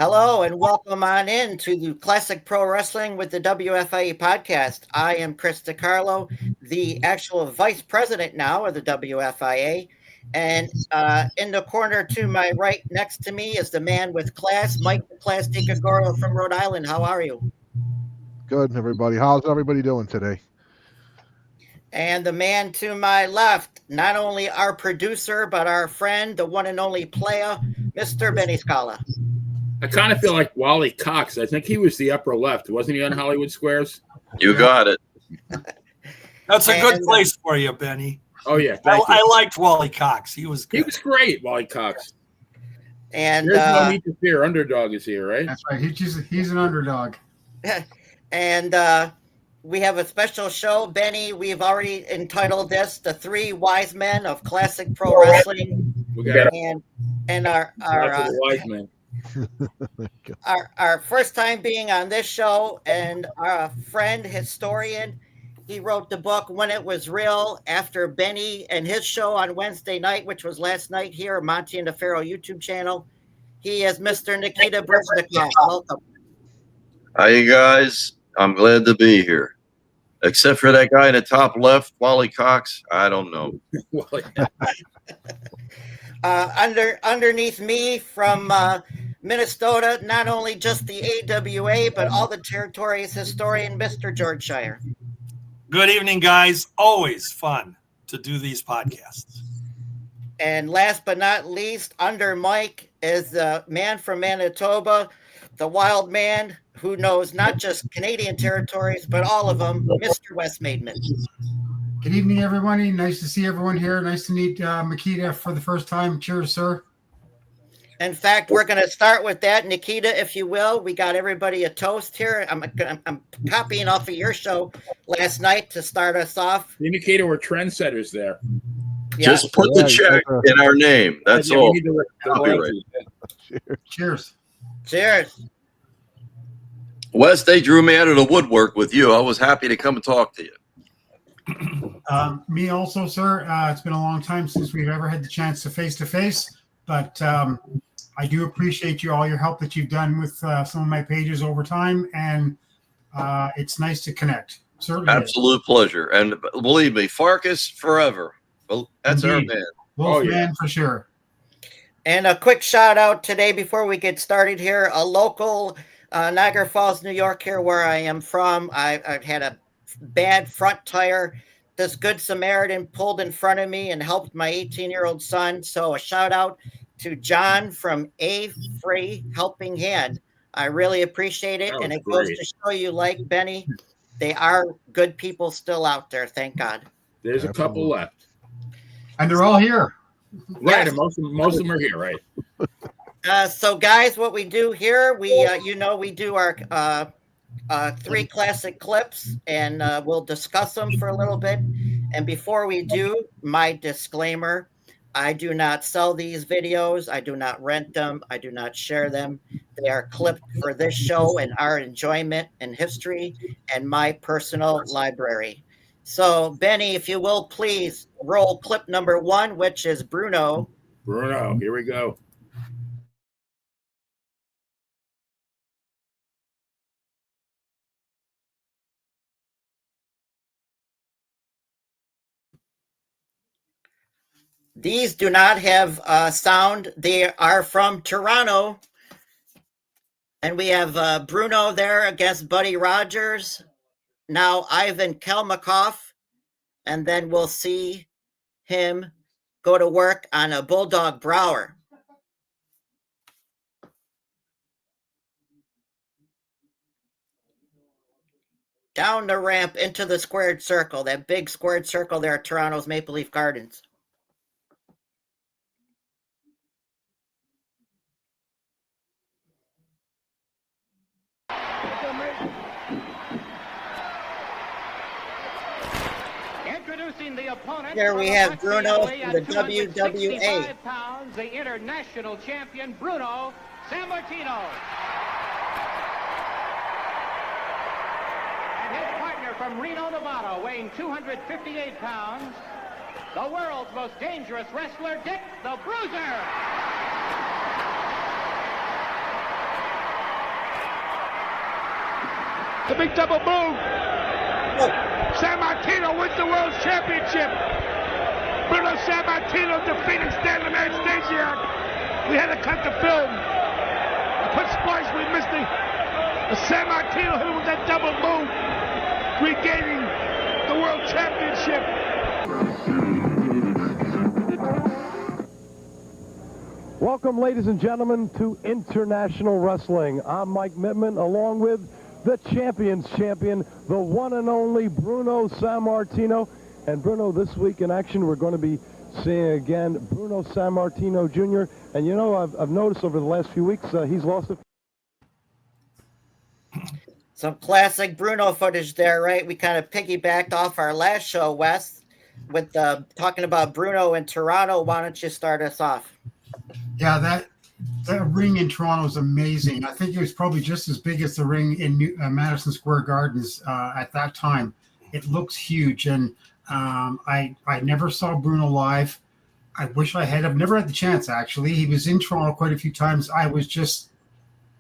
Hello and welcome on in to the Classic Pro Wrestling with the WFIA podcast. I am Chris DiCarlo, the actual vice president now of the WFIA. And in the corner to my right next to me is the man with class, Mike the Class DiCagoro from Rhode Island. How are you? Good, everybody. How's everybody doing today? And the man to my left, not only our producer, but our friend, the one and only player, Mr. Benny Scala. I kind of feel like Wally Cox. I think he was the upper left. Wasn't he on Hollywood Squares? You got it. That's a good place for you, Benny. Oh, yeah. I liked Wally Cox. He was good. He was great, Wally Cox. And there's no need to fear. Underdog is here, right? That's right. He's an underdog. And we have a special show, Benny. We've already entitled this "The Three Wise Men of Classic Pro Wrestling." We got and our wise men. Our first time being on this show, and our friend historian, he wrote the book When It Was Real after Benny and his show on Wednesday night, which was last night here, Monty and the Pharaoh YouTube channel. He is Mr. Nikita Briznikov. Welcome. Hi, you guys. I'm glad to be here. Except for that guy in the top left, Wally Cox. I don't know. Underneath me from Minnesota, not only just the AWA, but all the territories historian, Mr. George Shire. Good evening, guys. Always fun to do these podcasts. And last but not least, under Mike is the man from Manitoba, the wild man who knows not just Canadian territories, but all of them, Mr. Wes Maidman. Good evening, everybody. Nice to see everyone here. Nice to meet Nikita for the first time. Cheers, sir. In fact, we're going to start with that. Nikita, if you will, we got everybody a toast here. I'm copying off of your show last night to start us off. Nikita, we're trendsetters there. Yeah. Just put the check in our name. That's all. Cheers. Cheers. Wes, they drew me out of the woodwork with you. I was happy to come and talk to you. Me also, sir. It's been a long time since we've ever had the chance to face, but I do appreciate all your help that you've done with some of my pages over time, and it's nice to connect. Certainly, absolute pleasure. And believe me, Farkas forever. Well, that's indeed. Our man. Wolfman for sure. And a quick shout out today before we get started here. A local Niagara Falls, New York, here where I am from. I've had a bad front tire. This good Samaritan pulled in front of me and helped my 18-year-old son. So a shout out to John from A Free Helping Hand. I really appreciate it. And it goes to show you, like Benny, they are good people still out there. Thank God. There's a couple left. And they're all here. Right. Yes. And most of them are here, right? So guys, what we do here, we do our three classic clips, and we'll discuss them for a little bit. And before we do, my disclaimer: I do not sell these videos. I do not rent them. I do not share them. They are clipped for this show and our enjoyment and history and my personal library. So, Benny, if you will, please roll clip number 1, which is Bruno. Bruno, here we go. These do not have sound. They are from Toronto. And we have Bruno there against Buddy Rogers. Now Ivan Kelmakov. And then we'll see him go to work on a Bulldog Brower. Down the ramp into the squared circle, that big squared circle there at Toronto's Maple Leaf Gardens. There we have Bruno from the WWA. Pounds, the international champion Bruno Sammartino. And his partner from Reno, Nevada, weighing 258 pounds, the world's most dangerous wrestler, Dick the Bruiser. The big double move. San Martino wins the World Championship. Bruno San Martino defeating Stanley Man Stasiak. We had to cut the film. I put splice, we missed the San Martino hit him with that double move, regaining the World Championship. Welcome, ladies and gentlemen, to International Wrestling. I'm Mike Mittman, along with the champion's champion, the one and only Bruno Sammartino. And Bruno, this week in action, we're going to be seeing again Bruno Sammartino Jr. And you know, I've noticed over the last few weeks, he's lost a... Some classic Bruno footage there, right? We kind of piggybacked off our last show, Wes, with talking about Bruno in Toronto. Why don't you start us off? Yeah, that ring in Toronto is amazing. I think it was probably just as big as the ring in Madison Square Gardens at that time. It looks huge, and I never saw Bruno live. I wish I had. I've never had the chance, actually. He was in Toronto quite a few times. I was just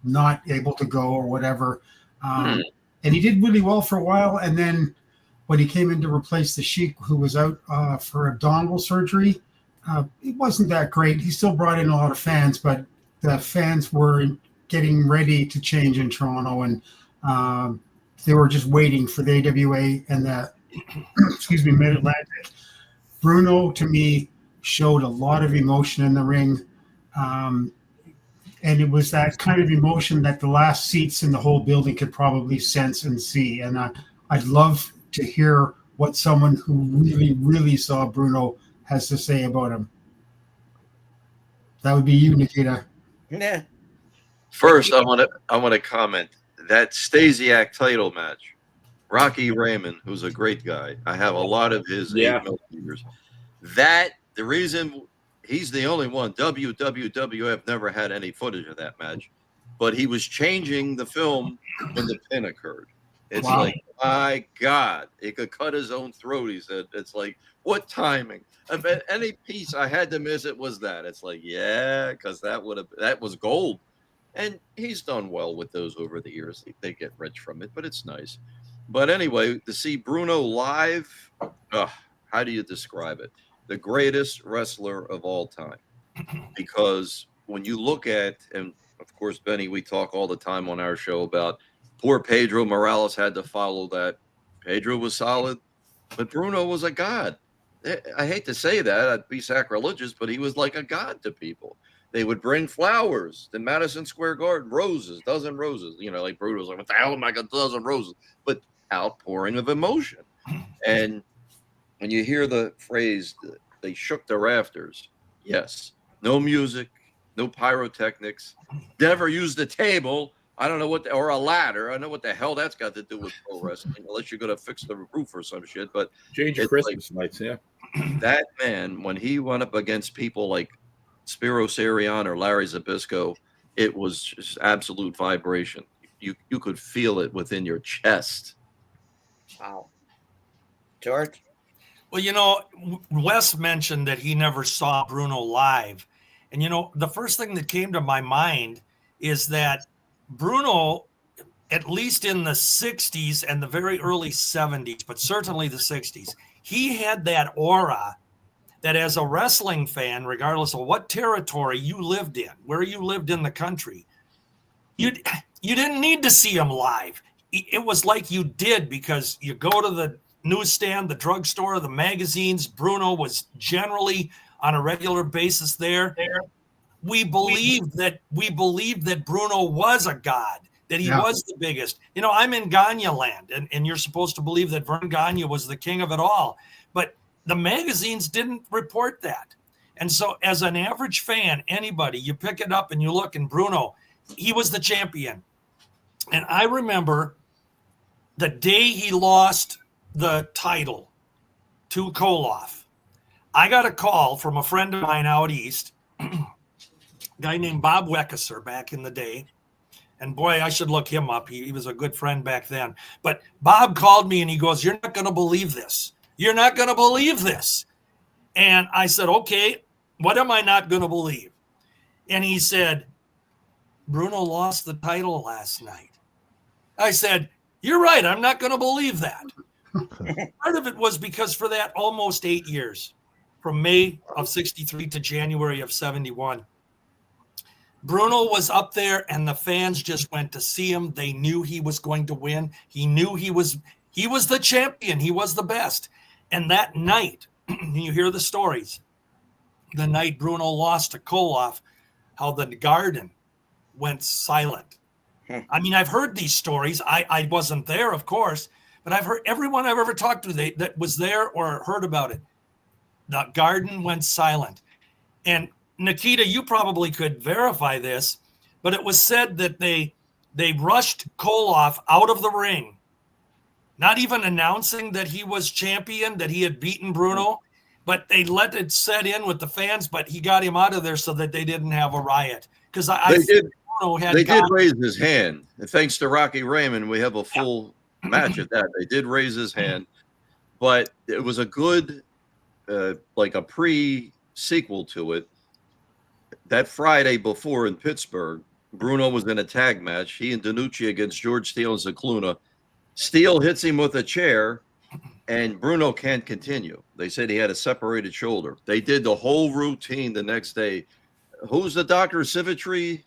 not able to go or whatever. And he did really well for a while, and then when he came in to replace the Sheik, who was out for abdominal surgery, it wasn't that great. He still brought in a lot of fans, but the fans were getting ready to change in Toronto, and they were just waiting for the AWA and the Mid-Atlantic. Bruno, to me, showed a lot of emotion in the ring, and it was that kind of emotion that the last seats in the whole building could probably sense and see. And I'd love to hear what someone who really, really saw Bruno has to say about him. That would be you, Nikita. Yeah. First, I want to comment that Stasiak title match. Rocky Raymond, who's a great guy. I have a lot of his 8 millimeters. That the reason he's the only one. WWF never had any footage of that match, but he was changing the film when the pin occurred. It's like, my God, he could cut his own throat. He said, it's like, what timing? I bet any piece I had to miss it was that. It's like, yeah, because that was gold. And he's done well with those over the years. They get rich from it, but it's nice. But anyway, to see Bruno live, how do you describe it? The greatest wrestler of all time. Because when you look at, and of course, Benny, we talk all the time on our show about poor Pedro Morales had to follow that. Pedro was solid, but Bruno was a god. I hate to say that, I'd be sacrilegious, but he was like a god to people. They would bring flowers to Madison Square Garden, roses, dozen roses. You know, like Bruno was like, what the hell am I got a dozen roses? But outpouring of emotion. And when you hear the phrase, they shook the rafters, yes, no music, no pyrotechnics, never used a table. I don't know or a ladder. I don't know what the hell that's got to do with pro wrestling, unless you're going to fix the roof or some shit. But change your Christmas lights, yeah. That man, when he went up against people like Spiro Sarian or Larry Zbyszko, it was just absolute vibration. You could feel it within your chest. Wow. George? Well, you know, Wes mentioned that he never saw Bruno live. And, you know, the first thing that came to my mind is that Bruno, at least in the 60s and the very early 70s, but certainly the 60s, he had that aura that as a wrestling fan, regardless of what territory you lived in, where you lived in the country, you didn't need to see him live. It was like you did, because you go to the newsstand, the drugstore, the magazines. Bruno was generally on a regular basis there. We believed that Bruno was a god, that he was the biggest. You know, I'm in Gagne land, and you're supposed to believe that Vern Gagne was the king of it all. But the magazines didn't report that. And so as an average fan, anybody, you pick it up and you look, and Bruno, he was the champion. And I remember the day he lost the title to Koloff, I got a call from a friend of mine out east, a guy named Bob Weckesser back in the day. And boy, I should look him up. He was a good friend back then. But Bob called me and he goes, "You're not going to believe this. You're not going to believe this." And I said, "Okay, what am I not going to believe?" And he said, "Bruno lost the title last night." I said, You're right. I'm not going to believe that. Part of it was because for that almost 8 years, from May of 63 to January of 71, Bruno was up there and the fans just went to see him. They knew he was going to win. He knew he was the champion. He was the best. And that night, you hear the stories, the night Bruno lost to Koloff, how the garden went silent. I mean, I've heard these stories. I wasn't there, of course, but I've heard everyone I've ever talked to that was there or heard about it. The garden went silent. And Nikita, you probably could verify this, but it was said that they rushed Koloff out of the ring, not even announcing that he was champion, that he had beaten Bruno, but they let it set in with the fans, but he got him out of there so that they didn't have a riot. Because they did raise his hand. And thanks to Rocky Raymond, we have a full match at that. They did raise his hand, but it was a good, like a pre-sequel to it. That Friday before in Pittsburgh, Bruno was in a tag match. He and DiNucci against George Steele and Cicluna. Steele hits him with a chair, and Bruno can't continue. They said he had a separated shoulder. They did the whole routine the next day. Who's the doctor? Civitri,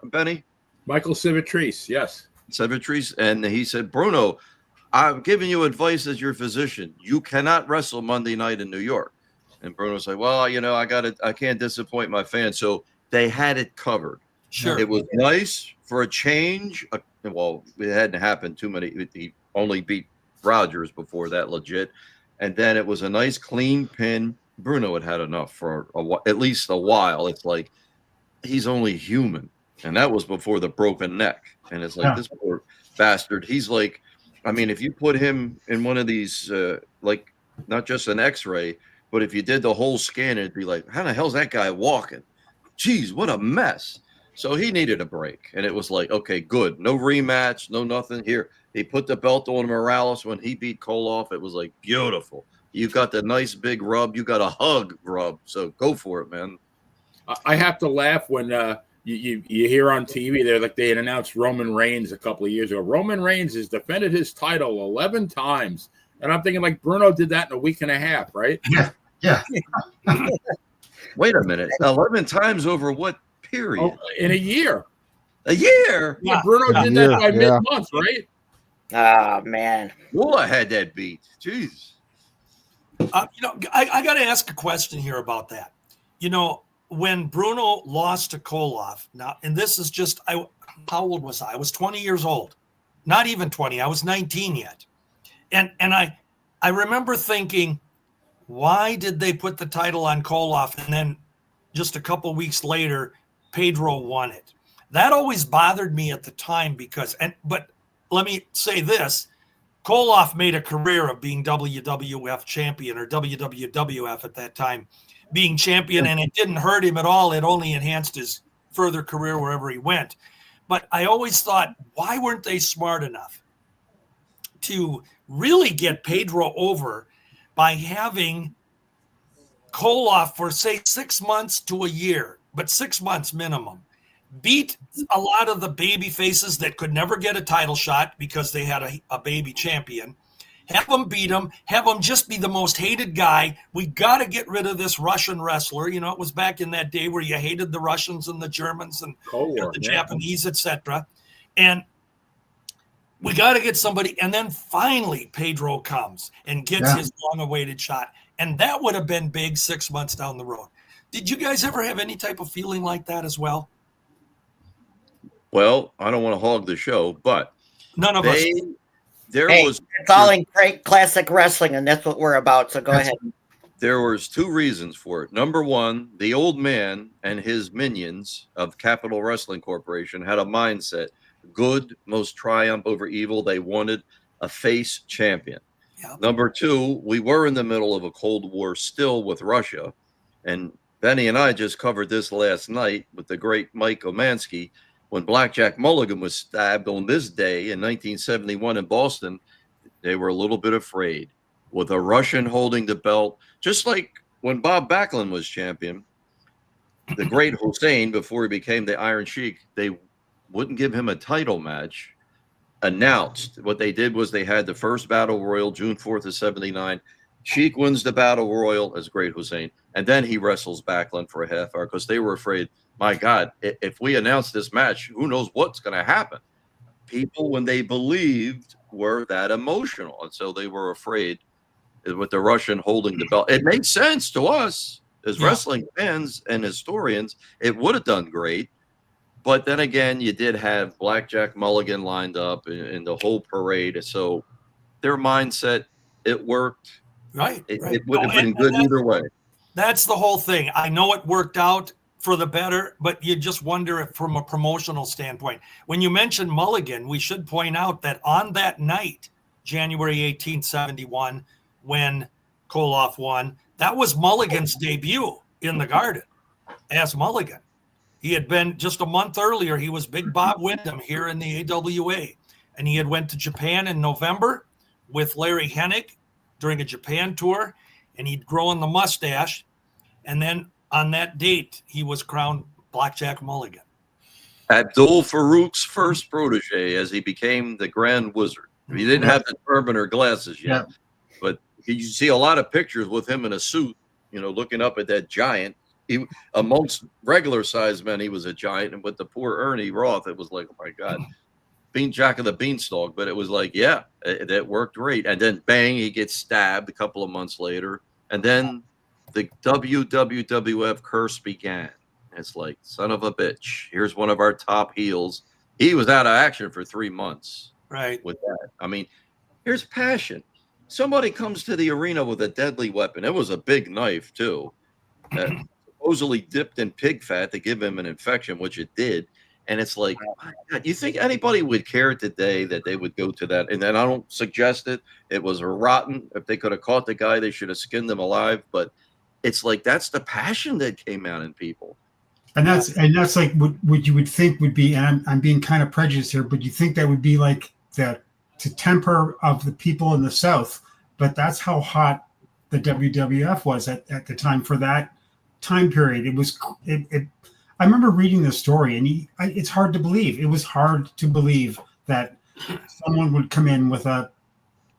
Benny? Michael Civitrice, yes. Civitrice. And he said, Bruno, I'm giving you advice as your physician. You cannot wrestle Monday night in New York. And Bruno's like, well, you know, I can't disappoint my fans. So they had it covered. Sure. It was nice for a change. Well, it hadn't happened too many. He only beat Rogers before that, legit. And then it was a nice clean pin. Bruno had enough for at least a while. It's like he's only human. And that was before the broken neck. And it's like this poor bastard. He's like, I mean, if you put him in one of these, like not just an x-ray, but if you did the whole scan, it'd be like, how the hell's that guy walking? Jeez, what a mess. So he needed a break. And it was like, okay, good. No rematch, no nothing. Here, he put the belt on Morales when he beat Koloff. It was like beautiful. You got the nice big rub. You got a hug rub. So go for it, man. I have to laugh when you hear on TV, they had announced Roman Reigns a couple of years ago. Roman Reigns has defended his title 11 times. And I'm thinking like Bruno did that in a week and a half, right? Yeah. Wait a minute. 11 times over what period? Oh, in a year. A year? Yeah, Bruno did that by mid-month, right? Oh, man. Woola had that beat. Jeez. I got to ask a question here about that. You know, when Bruno lost to Koloff, now, and this is just, how old was I? I was 20 years old. Not even 20. I was 19 yet. And I remember thinking, why did they put the title on Koloff and then just a couple weeks later, Pedro won it? That always bothered me at the time but let me say this, Koloff made a career of being WWF champion or WWF at that time, being champion, and it didn't hurt him at all. It only enhanced his further career wherever he went. But I always thought, why weren't they smart enough to really get Pedro over by having Koloff for, say, 6 months to a year, but 6 months minimum, beat a lot of the baby faces that could never get a title shot because they had a baby champion, have them beat him, have him just be the most hated guy. We got to get rid of this Russian wrestler. You know, it was back in that day where you hated the Russians and the Germans and the Japanese, etc. And we got to get somebody. And then finally Pedro comes and gets his long-awaited shot. And that would have been big 6 months down the road. Did you guys ever have any type of feeling like that as well? Well, I don't want to hog the show, but none of us. It's all in great classic wrestling, and that's what we're about. So go ahead. There was two reasons for it. Number one, the old man and his minions of Capital Wrestling Corporation had a mindset: good must triumph over evil. They wanted a face champion. Yeah. Number two, we were in the middle of a Cold War still with Russia, and Benny and I just covered this last night with the great Mike Omansky. When Blackjack Mulligan was stabbed on this day in 1971 in Boston, they were a little bit afraid. With a Russian holding the belt, just like when Bob Backlund was champion, the great Hussein, before he became the Iron Sheik, they wouldn't give him a title match announced, what they did was they had the first battle royal June 4th of 79. Sheik wins the battle royal as Great Hussein, and then he wrestles Backlund for a half hour because they were afraid, my God, if we announce this match, who knows what's going to happen. People, when they believed, were that emotional, and so they were afraid with the Russian holding the belt. It made sense to us as wrestling fans and historians. It would have done great. But then again, you did have Blackjack Mulligan lined up in the whole parade. So their mindset, it worked. Right. It would have been good either way. That's the whole thing. I know it worked out for the better, but you just wonder if from a promotional standpoint. When you mention Mulligan, we should point out that on that night, January 1871, when Koloff won, that was Mulligan's debut in the Garden as Mulligan. He had been just a month earlier. He was Big Bob Windham here in the AWA, and he had went to Japan in November with Larry Hennig during a Japan tour, and he'd grown the mustache. And then on that date, he was crowned Blackjack Mulligan. Abdul Farouk's first protege as he became the Grand Wizard. He didn't have the turban or glasses yet, but you see a lot of pictures with him in a suit, looking up at that giant. He, amongst regular sized men, he was a giant, and with the poor Ernie Roth, it was like, oh my God, Jack of the Beanstalk. But it was like, that worked great. And then bang, he gets stabbed a couple of months later, and then the WWF curse began. It's like, son of a bitch. Here's one of our top heels. He was out of action for 3 months. Right. With that, I mean, here's passion. Somebody comes to the arena with a deadly weapon. It was a big knife too. Supposedly dipped in pig fat to give him an infection, which it did. And it's like, God, you think anybody would care today that they would go to that? And then I don't suggest it. It was rotten. If they could have caught the guy, they should have skinned him alive. But it's like, that's the passion that came out in people. And that's like what you would think would be, and I'm being kind of prejudiced here, but you think that would be like the temper of the people in the South. But that's how hot the WWF was at the time for that time period. I remember reading the story, and it's hard to believe. It was hard to believe that someone would come in with a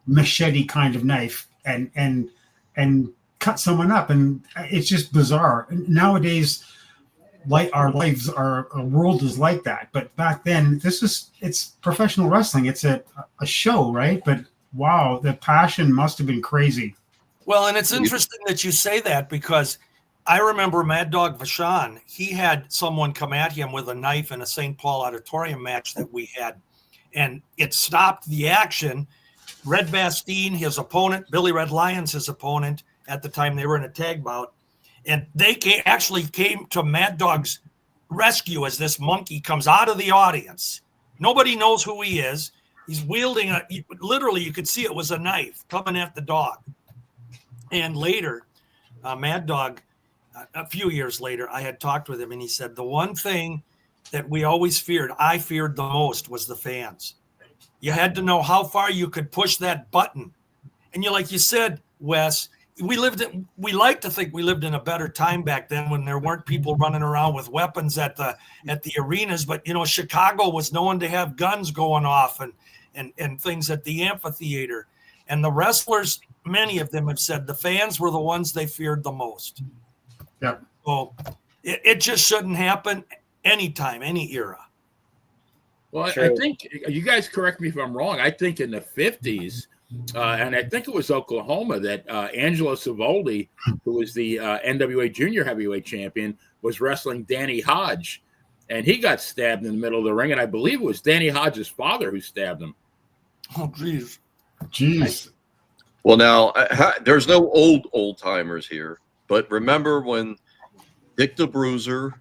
machete kind of knife and cut someone up, and it's just bizarre. Nowadays, like our lives, our world is like that. But back then, it's professional wrestling. It's a show, right? But wow, the passion must have been crazy. Well, and it's interesting that you say that, because I remember Mad Dog Vachon. He had someone come at him with a knife in a St. Paul auditorium match that we had, and it stopped the action. Red Bastien, his opponent, Billy Red Lyons, his opponent at the time, they were in a tag bout, and they came to Mad Dog's rescue as this monkey comes out of the audience. Nobody knows who he is. He's wielding literally, you could see it was a knife coming at the dog. And later, Mad Dog, a few years later, I had talked with him, and he said, the one thing that we always feared, I feared the most, was the fans. You had to know how far you could push that button. And like you said, Wes, we like to think we lived in a better time back then, when there weren't people running around with weapons at the arenas. But Chicago was known to have guns going off and things at the amphitheater. And the wrestlers, many of them have said the fans were the ones they feared the most. Yeah. So it just shouldn't happen anytime, any era. Well, I think, you guys correct me if I'm wrong, I think in the 50s, and I think it was Oklahoma, that Angelo Savoldi, who was the NWA Junior Heavyweight Champion, was wrestling Danny Hodge, and he got stabbed in the middle of the ring, and I believe it was Danny Hodge's father who stabbed him. Oh, Jeez. Well, now, there's no old timers here, but remember when Dick the Bruiser,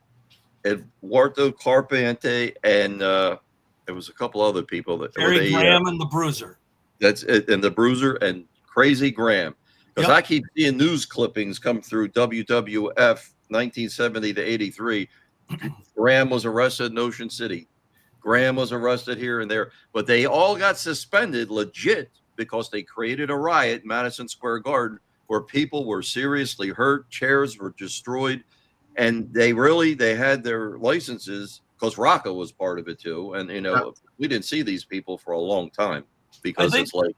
Eduardo Carpente, and there was a couple other people that Terry Graham and the Bruiser. That's it, and the Bruiser and Crazy Graham. Because I keep seeing news clippings come through WWF 1970 to 83. Graham was arrested in Ocean City. Graham was arrested here and there. But they all got suspended legit because they created a riot in Madison Square Garden where people were seriously hurt. Chairs were destroyed. And they had their licenses because Rocco was part of it too. And, you know, we didn't see these people for a long time because it's like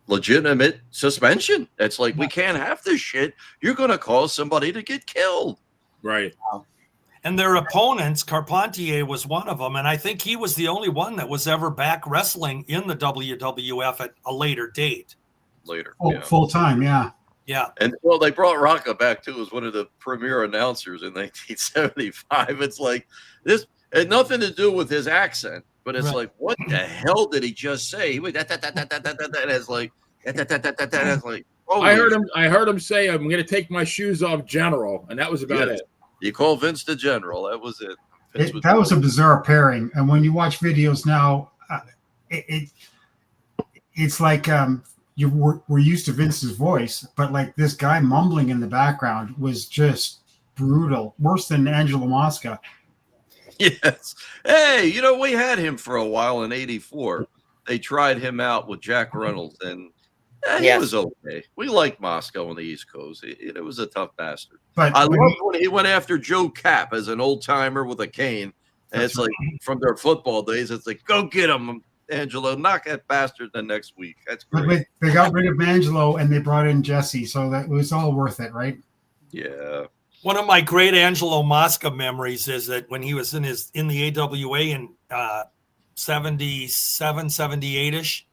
legitimate suspension. It's like, we can't have this shit. You're going to cause somebody to get killed. Right. And their opponents, Carpentier was one of them. And I think he was the only one that was ever back wrestling in the WWF at a later date. Full time, yeah. Yeah. And well, they brought Rocco back too as one of the premier announcers in 1975. It's like this had nothing to do with his accent, but it's like, what the hell did he just say? He went and it's like it's like I heard him say, "I'm going to take my shoes off, General," and that was about it. You call Vince the General. That was it. That was a bizarre pairing. And when you watch videos now, it's like we're used to Vince's voice, but like this guy mumbling in the background was just brutal, worse than Angelo Mosca. Yes. Hey, you know, we had him for a while in '84. They tried him out with Jack Reynolds, and he was okay. We liked Moscow on the East Coast. It was a tough bastard. But I loved when he went after Joe Cap as an old timer with a cane. And it's like from their football days, it's like, go get him, Angelo. Knock that bastard the next week. That's great. They got rid of Angelo and they brought in Jesse, so that was all worth it, right? Yeah. One of my great Angelo Mosca memories is that when he was in the AWA in 77, 78-ish,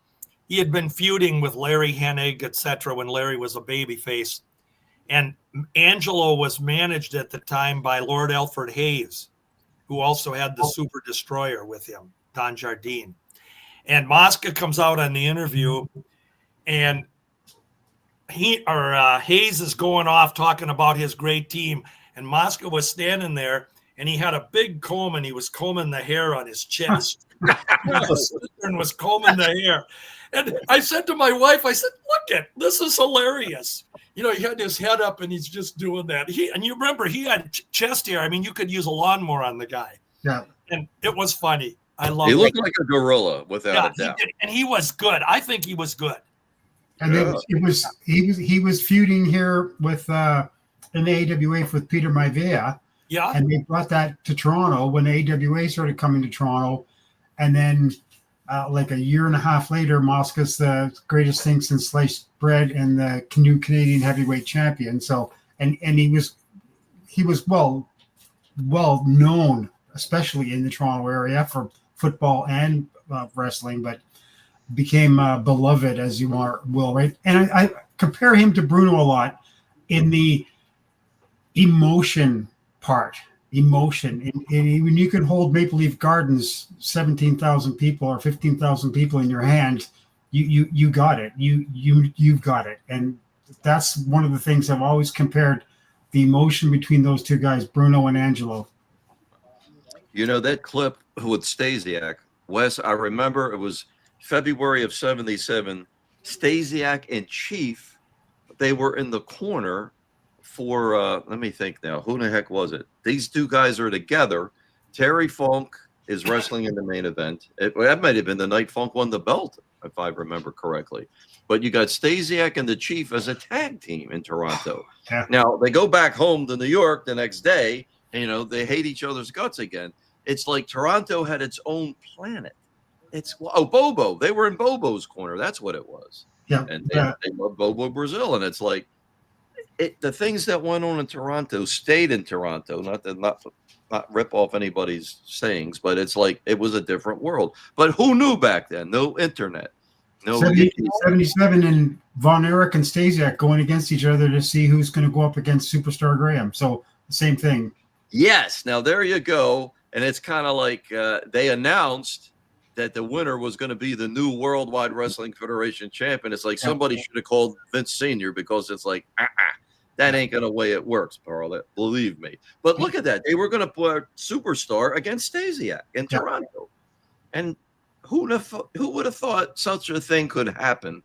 he had been feuding with Larry Hennig, etc., when Larry was a babyface. And Angelo was managed at the time by Lord Alfred Hayes, who also had the Super Destroyer with him, Don Jardine. And Mosca comes out on the interview, and Hayes is going off talking about his great team, and Mosca was standing there, and he had a big comb, and he was combing the hair on his chest. And was combing the hair. And I said to my wife, I said, look at this is hilarious. You know, he had his head up and he's just doing that. And you remember he had chest hair. I mean, you could use a lawnmower on the guy. Yeah. And it was funny. I love it. He looked like a gorilla without a doubt. And he was good. I think he was good. And he was feuding here with in the AWA with Peter Maivia. Yeah. And they brought that to Toronto when the AWA started coming to Toronto. And then like a year and a half later, Mosca's the greatest thing since sliced bread and the new Canadian heavyweight champion. So, and he was well known, especially in the Toronto area for football and wrestling, but became beloved, as you will, right? And I compare him to Bruno a lot in the emotion part. Emotion. And when you can hold Maple Leaf Gardens, 17,000 people or 15,000 people in your hand, you got it. You've got it. And that's one of the things I've always compared the emotion between those two guys, Bruno and Angelo. You know, that clip with Stasiak, Wes, I remember it was February of '77. Stasiak and Chief, they were in the corner for, let me think now, who the heck was it? These two guys are together. Terry Funk is wrestling in the main event. That might have been the night Funk won the belt, if I remember correctly. But you got Stasiak and the Chief as a tag team in Toronto. Yeah. Now, they go back home to New York the next day, and, you know, they hate each other's guts again. It's like Toronto had its own planet. Bobo. They were in Bobo's corner. That's what it was. Yeah. And they love Bobo Brazil. And it's like, the things that went on in Toronto stayed in Toronto. Not rip off anybody's sayings, but it's like it was a different world. But who knew back then? No internet. No 77 and Von Erich and Stasiak going against each other to see who's going to go up against Superstar Graham. So the same thing. Yes. Now there you go. And it's kind of like they announced that the winner was going to be the new Worldwide Wrestling Federation champion. It's like somebody should have called Vince Sr. because it's like, that ain't gonna way it works, Pearl. Believe me. But look at that. They were gonna put Superstar against Stasiak in Toronto. And who would have thought such a thing could happen?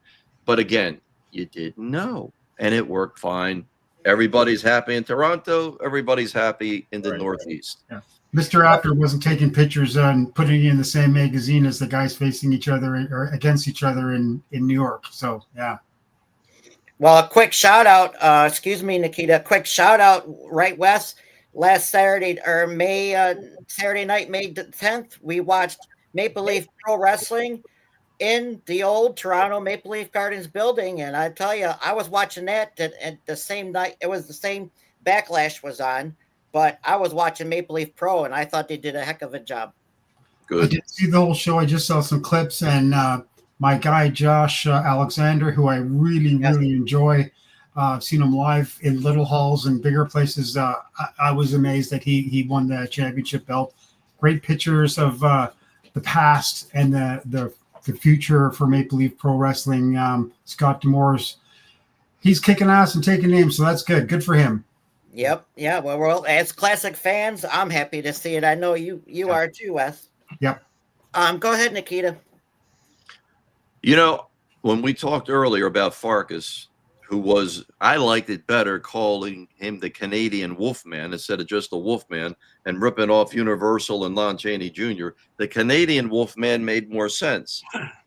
But again, you didn't know. And it worked fine. Everybody's happy in Toronto. Everybody's happy in the Northeast. Yeah. Mr. After wasn't taking pictures and putting it in the same magazine as the guys facing each other or against each other in New York. So, yeah. Well, a quick shout out, excuse me, Nikita, quick shout out, right, Wes? last Saturday or Saturday night, May 10th, we watched Maple Leaf Pro Wrestling in the old Toronto Maple Leaf Gardens building. And I tell you, I was watching that at the same night. It was the same Backlash was on, but I was watching Maple Leaf Pro, and I thought they did a heck of a job. Good. I didn't see the whole show. I just saw some clips, and my guy Josh Alexander, who I really enjoy. I've seen him live in little halls and bigger places. I was amazed that he won the championship belt. Great pictures of the past and the future for Maple Leaf Pro Wrestling. Scott D'Amore's, he's kicking ass and taking names, so that's good. Good for him. Yep. Yeah. Well, as classic fans, I'm happy to see it. I know you are too, Wes. Yep. Go ahead, Nikita. You know, when we talked earlier about Farkas, I liked it better calling him the Canadian Wolfman instead of just the Wolfman and ripping off Universal and Lon Chaney Jr. The Canadian Wolfman made more sense.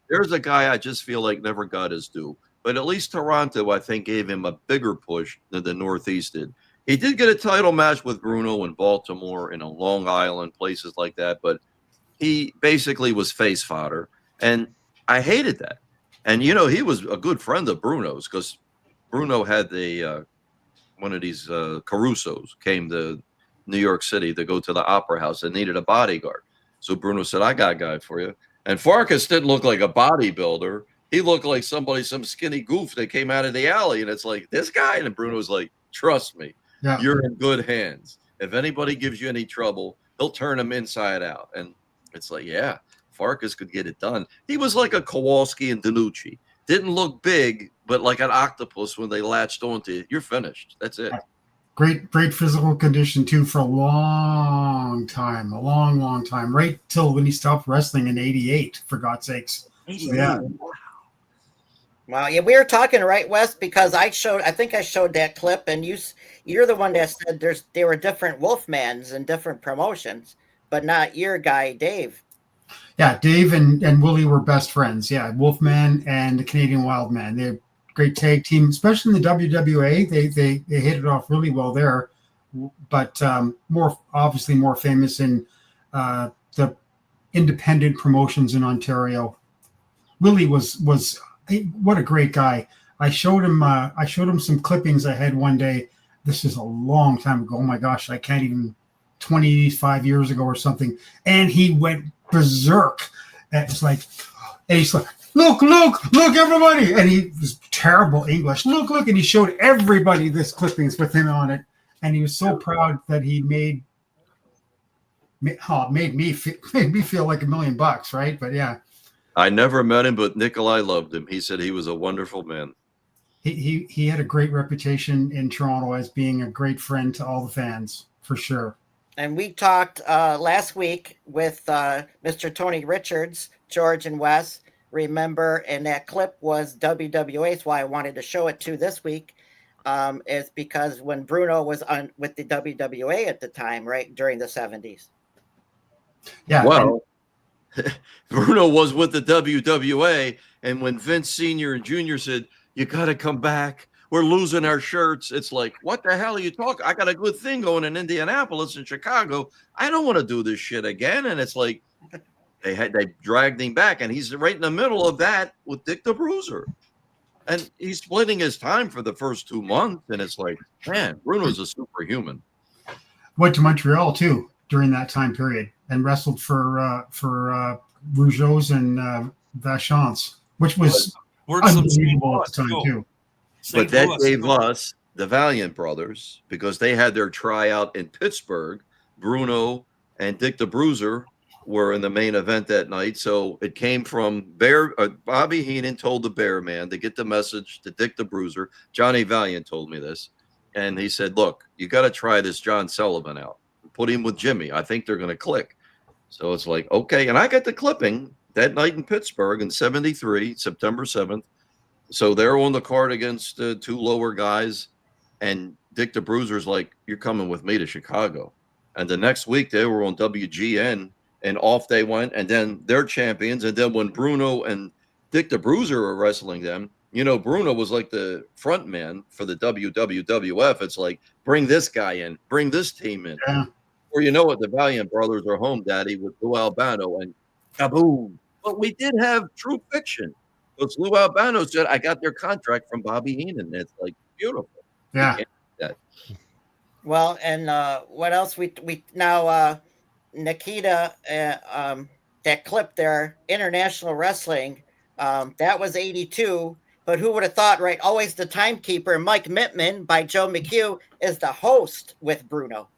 There's a guy I just feel like never got his due, but at least Toronto, I think, gave him a bigger push than the Northeast did. He did get a title match with Bruno in Baltimore and on Long Island, places like that, but he basically was face fodder, and I hated that. And, you know, he was a good friend of Bruno's because Bruno had one of these Carusos came to New York City to go to the Opera House and needed a bodyguard. So Bruno said, I got a guy for you. And Farkas didn't look like a bodybuilder. He looked like some skinny goof that came out of the alley. And it's like, this guy? And Bruno's like, trust me, you're in good hands. If anybody gives you any trouble, he'll turn them inside out. And it's like, yeah, Farkas could get it done. He was like a Kowalski and Danucci. Didn't look big, but like an octopus when they latched onto it. You're finished. That's it. Great physical condition, too, for a long time. Right till when he stopped wrestling in 88, for God's sakes. 88. So, yeah. Wow. Yeah, we were talking, right, Wes, because I think I showed that clip, and you're the one that said there were different Wolfmans and different promotions, but not your guy, Dave. Yeah, Dave and Willie were best friends. Yeah, Wolfman and the Canadian Wildman. They're a great tag team, especially in the WWA. They hit it off really well there, but more famous in the independent promotions in Ontario. Willie was what a great guy. I showed him some clippings I had one day. This is a long time ago. Oh my gosh, I can't even 25 years ago or something. And he went berserk. And it's like, and he's like, look, everybody. And he was terrible English. Look. And he showed everybody this clippings with him on it. And he was so proud that he made me feel like $1 million, right? But yeah. I never met him, but Nikolai loved him. He said he was a wonderful man. He had a great reputation in Toronto as being a great friend to all the fans, for sure. And we talked last week with Mr. Tony Richards, George and Wes. Remember, and that clip was WWA. That's why I wanted to show it to this week. Is because when Bruno was on with the WWA at the time, right, during the 70s. Yeah. Well, Bruno was with the WWA, and when Vince Sr. and Jr. said, you got to come back, we're losing our shirts. It's like, what the hell are you talking? I got a good thing going in Indianapolis and Chicago. I don't want to do this shit again. And it's like, they dragged him back, and he's right in the middle of that with Dick the Bruiser. And he's splitting his time for the first 2 months. And it's like, man, Bruno's a superhuman. Went to Montreal too during that time period and wrestled for Rougeau's and Vachon's, which was unbelievable at the time too. But that gave us the Valiant brothers, because they had their tryout in Pittsburgh. Bruno and Dick the Bruiser were in the main event that night. So it came from Bobby Heenan told the Bear Man to get the message to Dick the Bruiser. Johnny Valiant told me this. And he said, look, you got to try this John Sullivan out. Put him with Jimmy. I think they're going to click. So it's like, okay. And I got the clipping that night in Pittsburgh in 73, September 7th. So they're on the card against two lower guys. And Dick the Bruiser's like, you're coming with me to Chicago. And the next week they were on WGN, and off they went. And then they're champions. And then when Bruno and Dick the Bruiser were wrestling them, Bruno was like the front man for the WWF. It's like, bring this guy in, bring this team in. Yeah. Or the Valiant brothers are home daddy with Lou Albano and kaboom. But we did have true fiction. Because Lou Albano said, I got their contract from Bobby Heenan. It's like beautiful. Yeah. That. Well, and what else? We now Nikita, that clip there, International Wrestling, that was 82. But who would have thought, right? Always the Timekeeper, Mike Mittman by Joe McHugh, is the host with Bruno.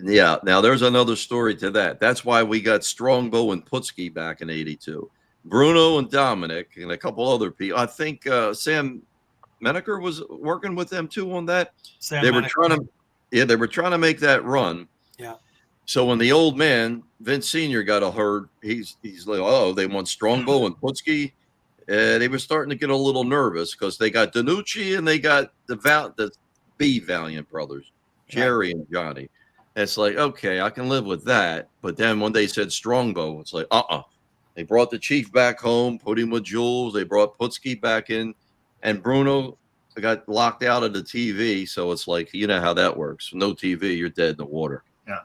Yeah. Now, there's another story to that. That's why we got Strongbow and Putski back in 82. Bruno and Dominic and a couple other people. I think Sam Menaker was working with them too on that. They were trying to make that run. Yeah. So when the old man Vince Sr. got a herd, he's like, oh, they want Strongbow and Putski. They were starting to get a little nervous because they got Danucci and they got the B Valiant brothers, Jerry and Johnny. It's like, okay, I can live with that. But then when they said Strongbow, it's like, They brought the Chief back home, put him with Jules. They brought Putski back in, and Bruno got locked out of the TV. So it's like, you know how that works. No TV, you're dead in the water. Yeah.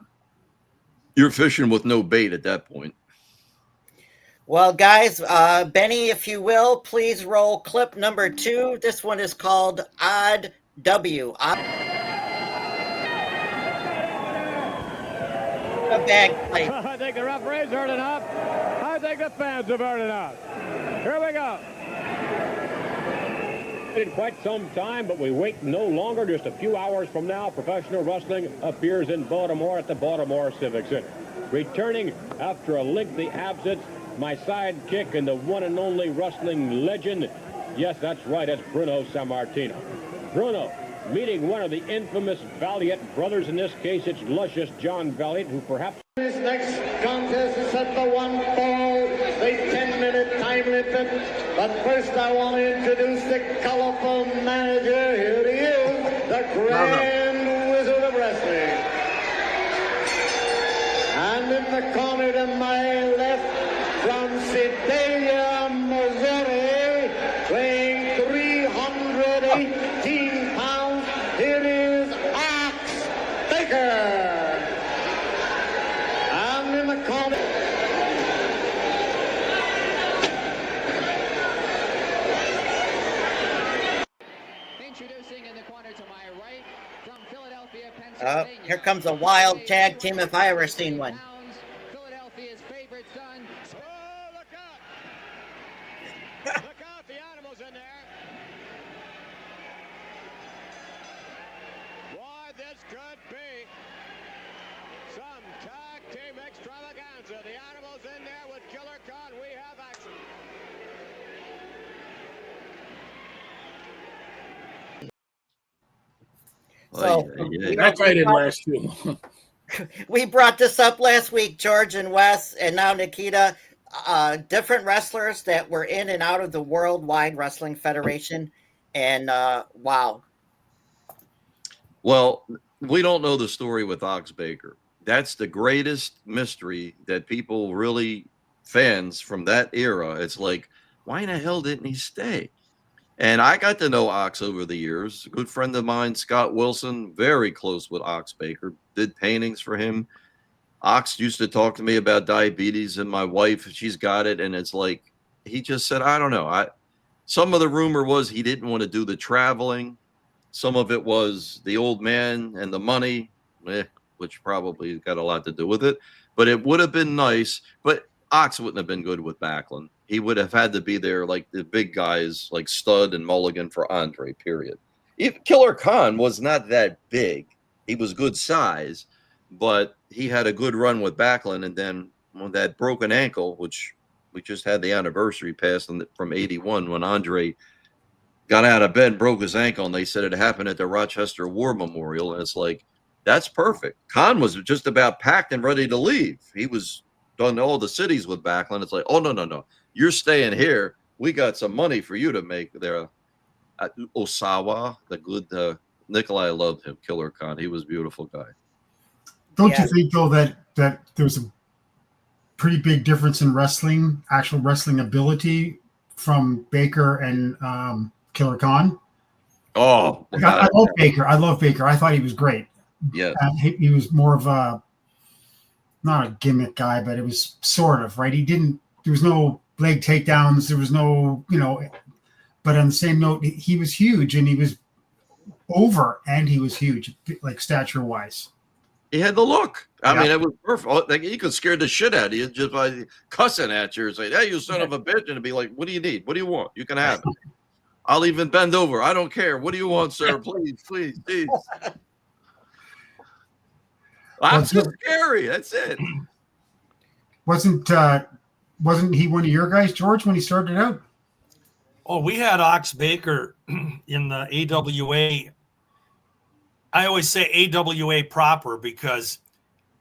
You're fishing with no bait at that point. Well, guys, Benny, if you will, please roll clip number 2. This one is called Odd W. I think the referees heard enough. I think the fans have heard enough. Here we go. In quite some time, but we wait no longer. Just a few hours from now, professional wrestling appears in Baltimore at the Baltimore Civic Center. Returning after a lengthy absence, my sidekick and the one and only wrestling legend. Yes, that's right, it's Bruno Sammartino. Bruno, meeting one of the infamous Valiant brothers. In this case, it's luscious John Valiant, who perhaps... This next contest is at the one fall, the 10-minute time limit. But first I want to introduce the colorful manager. Here he is, the Grand Wizard of Wrestling. And in the corner to my left, from Sedalia, Missouri, weighing 318 pounds, here is Ox Baker. And in the corner... Introducing in the corner to my right, from Philadelphia, Pennsylvania. Here comes a wild tag team if I ever seen one. Philadelphia's favorite son. Oh, look out! Look out, the animals in there. Why, this could be some tag team extravaganza. The animals in there with Killer Khan. We have action. So that fight didn't last too long. We brought this up last week, George and Wes, and now Nikita. Different wrestlers that were in and out of the Worldwide Wrestling Federation, and wow. Well, we don't know the story with Ox Baker. That's the greatest mystery that people really, fans from that era, it's like, why in the hell didn't he stay? And I got to know Ox over the years. A good friend of mine, Scott Wilson, very close with Ox Baker, did paintings for him. Ox used to talk to me about diabetes, and my wife, she's got it. And it's like, he just said, I don't know. Some of the rumor was he didn't want to do the traveling. Some of it was the old man and the money, which probably got a lot to do with it. But it would have been nice. But Ox wouldn't have been good with Backlund. He would have had to be there like the big guys like Studd and Mulligan for Andre, period. Killer Khan was not that big. He was good size, but he had a good run with Backlund. And then when that broken ankle, which we just had the anniversary pass from 81 when Andre got out of bed and broke his ankle, and they said it happened at the Rochester War Memorial. And it's like, that's perfect. Khan was just about packed and ready to leave. He was done all the cities with Backlund. It's like, oh, no. You're staying here. We got some money for you to make there. At Osawa, the good Nikolai, I loved him. Killer Khan. He was a beautiful guy. Don't you think, though, that there was a pretty big difference in wrestling, actual wrestling ability from Baker and Killer Khan. Oh, I love Baker. I love Baker. I thought he was great. yeah. He was more of a, not a gimmick guy, but it was sort of, right? There was no leg takedowns. There was no, but on the same note, he was huge and he was over and he was huge, like stature wise. He had the look. I mean, it was perfect. Like, he could scare the shit out of you just by cussing at you and saying, "Hey, you son of a bitch," and it'd be like, "What do you need? What do you want? You can have it. I'll even bend over. I don't care. What do you want, sir? Please, please, please." I'm just scary. That's it. Wasn't he one of your guys, George, when he started out? Oh, we had Ox Baker in the AWA. I always say AWA proper because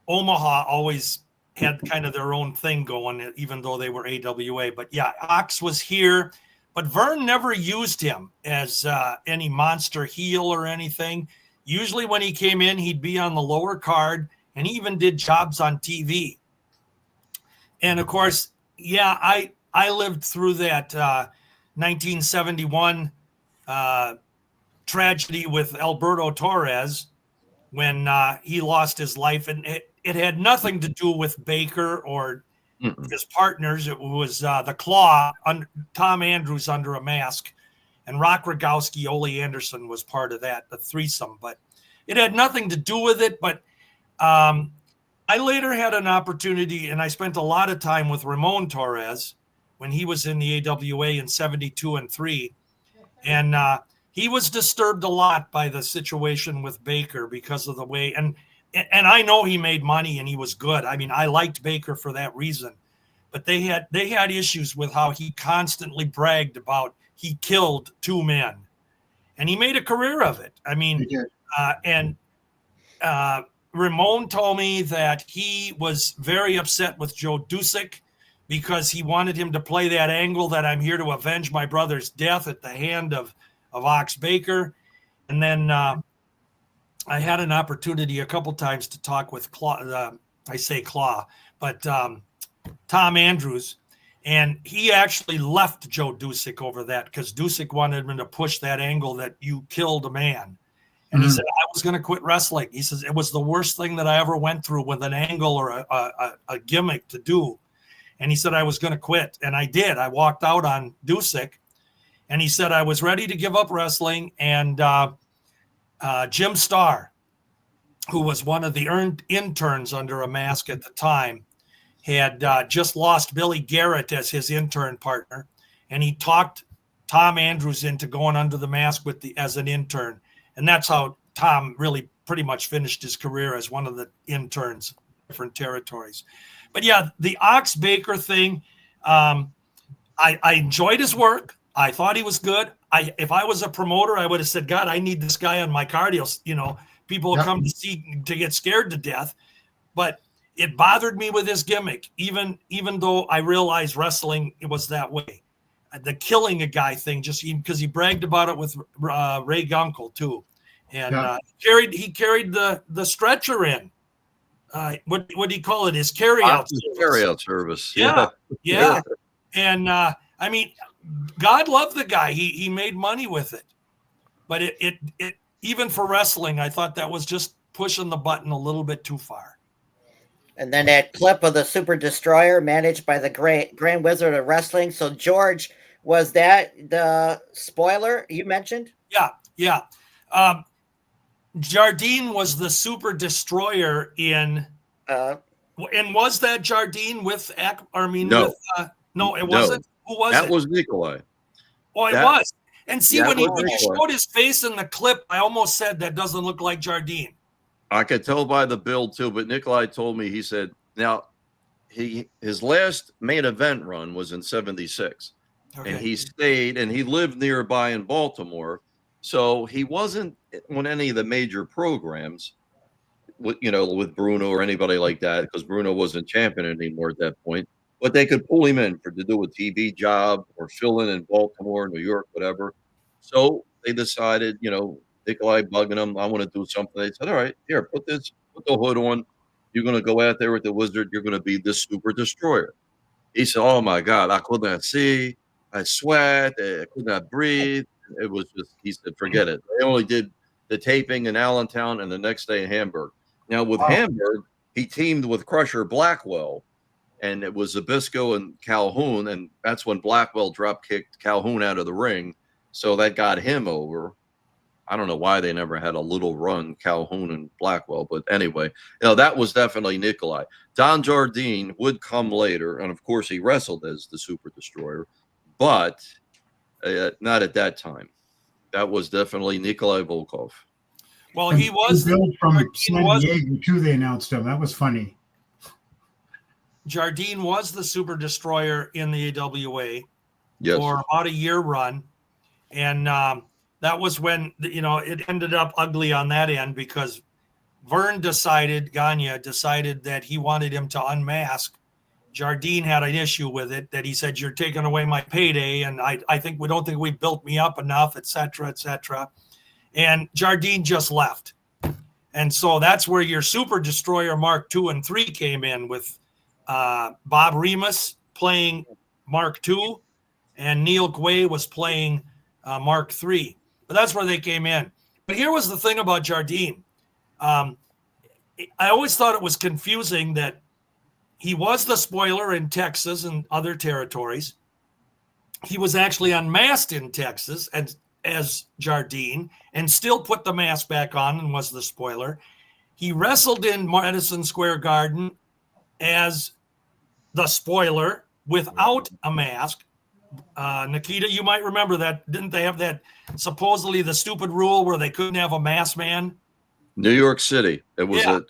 Omaha always had kind of their own thing going, even though they were AWA. But yeah, Ox was here, but Vern never used him as any monster heel or anything. Usually when he came in, he'd be on the lower card, and he even did jobs on TV. And of course, yeah, I lived through that 1971 tragedy with Alberto Torres when he lost his life, and it had nothing to do with Baker or his partners. It was the Claw, Tom Andrews under a mask, and Rock Rogowski, Ole Anderson was part of that, the threesome. But it had nothing to do with it. But I later had an opportunity, and I spent a lot of time with Ramon Torres when he was in the AWA in 72 and 3. And he was disturbed a lot by the situation with Baker because of the way, and I know he made money and he was good. I mean, I liked Baker for that reason, but they had issues with how he constantly bragged about he killed 2 men, and he made a career of it. I mean, Ramon told me that he was very upset with Joe Dusick because he wanted him to play that angle that I'm here to avenge my brother's death at the hand of Ox Baker. And then I had an opportunity a couple times to talk with Tom Andrews, and he actually left Joe Dusick over that because Dusick wanted him to push that angle that you killed a man. And he said, I was going to quit wrestling. He says, it was the worst thing that I ever went through with an angle or a gimmick to do. And he said, I was going to quit. And I did. I walked out on Dusick. And he said, I was ready to give up wrestling. And Jim Starr, who was one of the interns under a mask at the time, had just lost Billy Garrett as his intern partner. And he talked Tom Andrews into going under the mask as an intern. And that's how Tom really pretty much finished his career as one of the interns in different territories. But yeah, the Ox Baker thing, I enjoyed his work. I thought he was good. If I was a promoter, I would have said, God, I need this guy on my card. People will come to get scared to death. But it bothered me with his gimmick, even though I realized wrestling was that way. The killing a guy thing, just because he bragged about it with Ray Gunkel too, and he carried the stretcher in. What do you call it? His carryout service. Carryout service. Yeah. And I mean, God loved the guy. He made money with it, but it even for wrestling, I thought that was just pushing the button a little bit too far. And then that clip of the Super Destroyer managed by the Grand Wizard of Wrestling. So George, was that the spoiler you mentioned? Yeah. Jardine was the Super Destroyer in. And was that Jardine with? No, no, it wasn't. Who was it? That was Nikolai. Oh, it was. And see, when he showed his face in the clip, I almost said that doesn't look like Jardine. I could tell by the build too, but Nikolai told me, he said, now his last main event run was in 76. Okay. And he stayed and he lived nearby in Baltimore. So he wasn't on any of the major programs with Bruno or anybody like that, because Bruno wasn't champion anymore at that point. But they could pull him in to do a TV job or fill in Baltimore, New York, whatever. So they decided, Nikolai bugging them, I want to do something. They said, all right, here, put the hood on. You're going to go out there with the Wizard. You're going to be the Super Destroyer. He said, oh, my God, I could not see. I sweat. I could not breathe. It was just, he said, forget it. They only did the taping in Allentown and the next day in Hamburg. Now with Hamburg, he teamed with Crusher Blackwell, and it was Zbyszko and Calhoun, and that's when Blackwell drop kicked Calhoun out of the ring. So that got him over. I don't know why they never had a little run, Calhoun and Blackwell, but anyway, that was definitely Nikolai. Don Jardine would come later, and of course he wrestled as the Super Destroyer, but not at that time. That was definitely Nikolai Volkov. Well, he was Bill from Jardine San Diego too. They announced him. That was funny. Jardine was the Super Destroyer in the AWA for about a year run, and that was when it ended up ugly on that end because Gagne decided that he wanted him to unmask. Jardine had an issue with it, that he said, you're taking away my payday, and I don't think we built me up enough, et cetera, et cetera. And Jardine just left. And so that's where your Super Destroyer Mark II and III came in, with Bob Remus playing Mark II and Neil Gway was playing Mark III. But that's where they came in. But here was the thing about Jardine. I always thought it was confusing that he was the spoiler in Texas and other territories. He was actually unmasked in Texas as Jardine and still put the mask back on and was the spoiler. He wrestled in Madison Square Garden as the spoiler without a mask. Nikita, you might remember that. Didn't they have that, supposedly the stupid rule where they couldn't have a masked man? New York City. It was a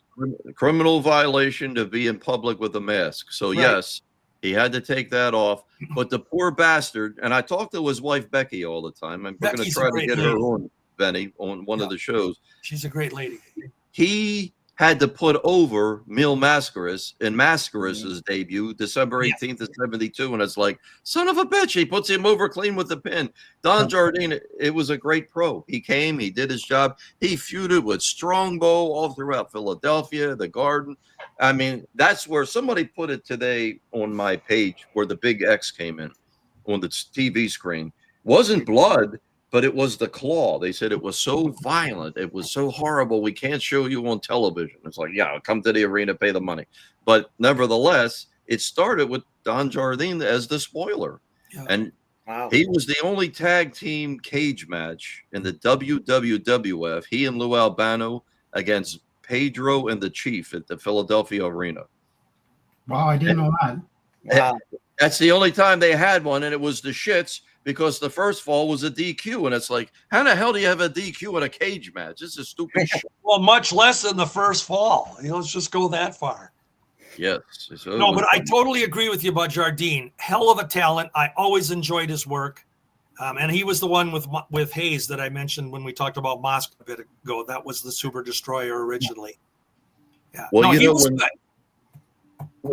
criminal violation to be in public with a mask. So, yes, he had to take that off. But the poor bastard, and I talked to his wife, Becky, all the time. And we're going to try to get her on, Benny, on one of the shows. She's a great lady. He had to put over Mil Mascaras in Mascaras' debut, December 18th of 72. And it's like, son of a bitch, he puts him over clean with the pin. Don Jardine, it was a great pro. He came, he did his job. He feuded with Strongbow all throughout Philadelphia, the Garden. I mean, that's where somebody put it today on my page where the big X came in on the TV screen. Wasn't blood, but it was the claw. They said it was so violent. It was so horrible. We can't show you on television. It's like, yeah, come to the arena, pay the money. But nevertheless, it started with Don Jardine as the spoiler. Yeah. And he was the only tag team cage match in the WWF. He and Lou Albano against Pedro and the Chief at the Philadelphia Arena. Wow, I didn't know that. Wow. That's the only time they had one, and it was the shits. Because the first fall was a DQ, and it's like, how the hell do you have a DQ in a cage match? This is stupid shit. Well, much less than the first fall. Let's just go that far. Yes. No, but I totally agree with you about Jardine. Hell of a talent. I always enjoyed his work. And he was the one with Hayes that I mentioned when we talked about Moscow a bit ago. That was the Super Destroyer originally. Yeah. Well,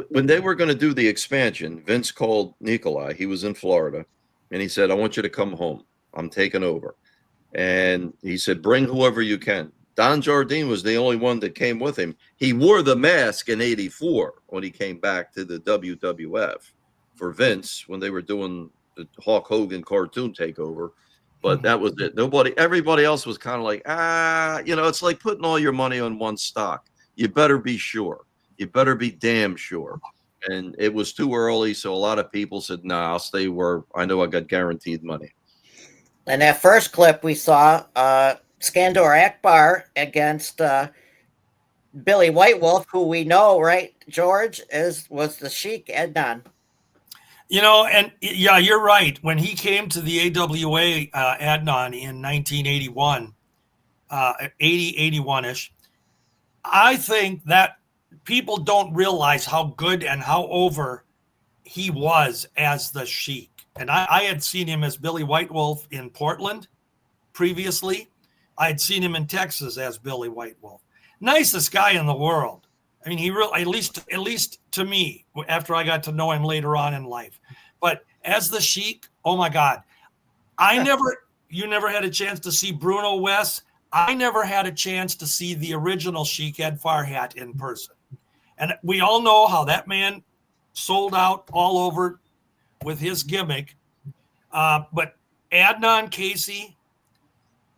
when they were going to do the expansion, Vince called Nikolai. He was in Florida. And he said, I want you to come home. I'm taking over. And he said, bring whoever you can. Don Jardine was the only one that came with him. He wore the mask in '84 when he came back to the WWF for Vince when they were doing the Hulk Hogan cartoon takeover. But that was it. Everybody else was kind of like, it's like putting all your money on one stock. You better be sure. You better be damn sure. And it was too early, so a lot of people said, nah, I'll stay where I know I got guaranteed money. In that first clip, we saw Skandor Akbar against Billy White Wolf, who we know, right, George, was the Sheik Adnan. And yeah, you're right. When he came to the AWA, Adnan, in 1981, 81-ish, I think that people don't realize how good and how over he was as the Sheik. And I had seen him as Billy White Wolf in Portland previously. I had seen him in Texas as Billy White Wolf. Nicest guy in the world. I mean, he really, at least to me, after I got to know him later on in life. But as the Sheik, oh my God. You never had a chance to see Bruno West. I never had a chance to see the original Sheik Ed Farhat in person. And we all know how that man sold out all over with his gimmick. But Adnan Casey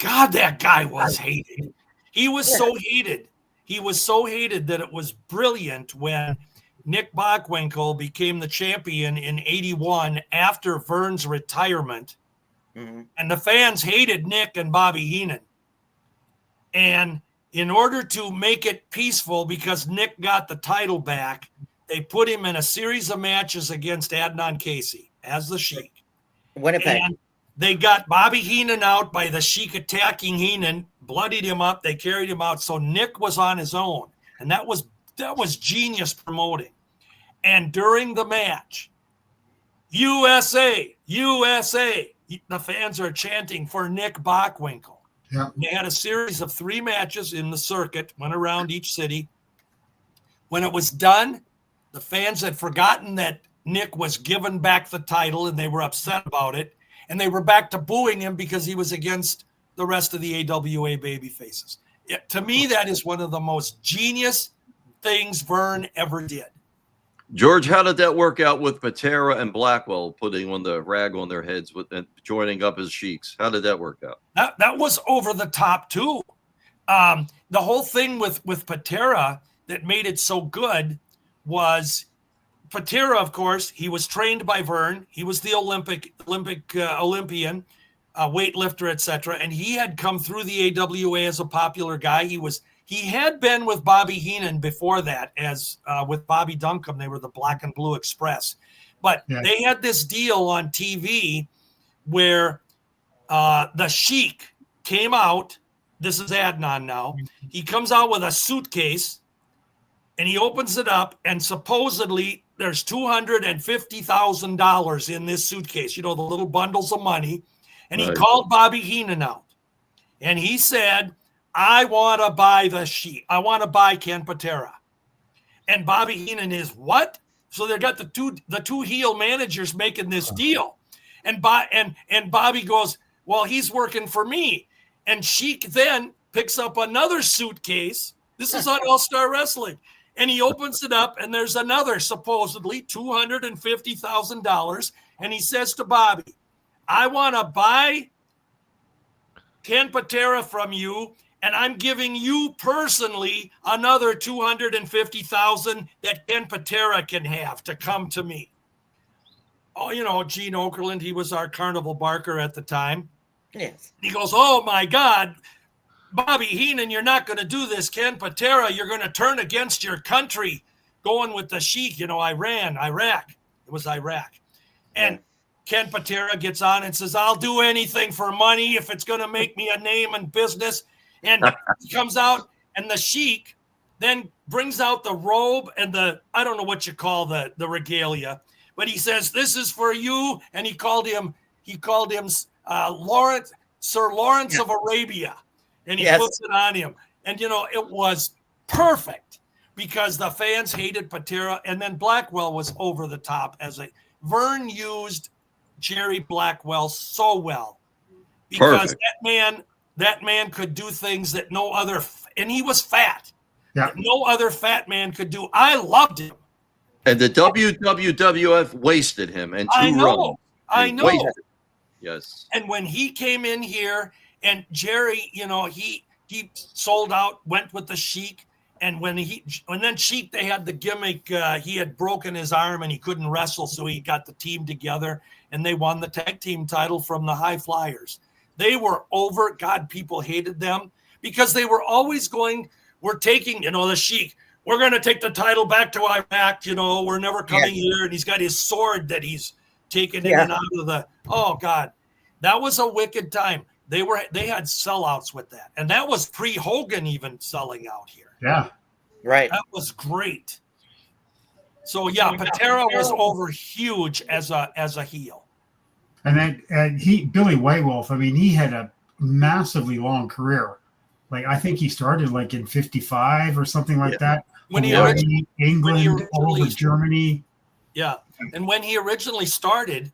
God, that guy was hated. He was so hated. He was so hated that it was brilliant when Nick Bockwinkel became the champion in 81 after Vern's retirement. Mm-hmm. And the fans hated Nick and Bobby Heenan. And in order to make it peaceful, because Nick got the title back, they put him in a series of matches against Adnan Casey as the Sheik. Winnipeg. And they got Bobby Heenan out by the Sheik attacking Heenan, bloodied him up. They carried him out. So Nick was on his own. And that was genius promoting. And during the match, USA, USA, the fans are chanting for Nick Bockwinkel. Yeah. They had a series of 3 matches in the circuit, went around each city. When it was done, the fans had forgotten that Nick was given back the title and they were upset about it. And they were back to booing him because he was against the rest of the AWA baby faces. To me, that is one of the most genius things Vern ever did. George, how did that work out with Patera and Blackwell putting on the rag on their heads and joining up as Sheiks? How did that work out? That was over the top too. The whole thing with Patera that made it so good was Patera, of course, he was trained by Vern. He was the Olympian, weightlifter, etc. And he had come through the AWA as a popular guy. He had been with Bobby Heenan before that, as with Bobby Duncombe. They were the Black and Blue Express. But they had this deal on TV where the Sheik came out. This is Adnan now. He comes out with a suitcase and he opens it up, and supposedly there's $250,000 in this suitcase, the little bundles of money. And he called Bobby Heenan out and he said, I want to buy the Sheik. I want to buy Ken Patera. And Bobby Heenan is what? So they got the two heel managers making this deal. And Bobby goes, well, he's working for me. And Sheik then picks up another suitcase. This is on All-Star Wrestling. And he opens it up, and there's another supposedly $250,000. And he says to Bobby, I want to buy Ken Patera from you, and I'm giving you personally another $250,000 that Ken Patera can have to come to me. Oh, Gene Okerlund, he was our carnival barker at the time. Yes. He goes, oh my God, Bobby Heenan, you're not going to do this, Ken Patera. You're going to turn against your country, going with the Sheik, Iraq. It was Iraq. And Ken Patera gets on and says, I'll do anything for money if it's going to make me a name in business. And he comes out, and the Sheik then brings out the robe and I don't know what you call the regalia, but he says, this is for you. And he called him Sir Lawrence of Arabia. And he puts it on him. And, it was perfect because the fans hated Patera. And then Blackwell was over the top Vern used Jerry Blackwell so well because that man could do things that no other, and he was fat. Yeah. No other fat man could do. I loved him. And the WWF wasted him and I know. Yes. And when he came in here, and Jerry, he sold out, went with the Sheik. And then Sheik, they had the gimmick. He had broken his arm and he couldn't wrestle. So he got the team together and they won the tag team title from the High Flyers. They were over. God, people hated them because they were always we're taking, the Sheik, we're going to take the title back to Iraq. We're never coming here. And he's got his sword that he's taken in and out of oh God, that was a wicked time. They had sellouts with that. And that was pre-Hogan even selling out here. Yeah. Right. That was great. So Patera was over huge as a heel. And then Billy Waywolf, he had a massively long career. I think he started in 55 or something like that. When England, all over Germany. Yeah. And when he originally started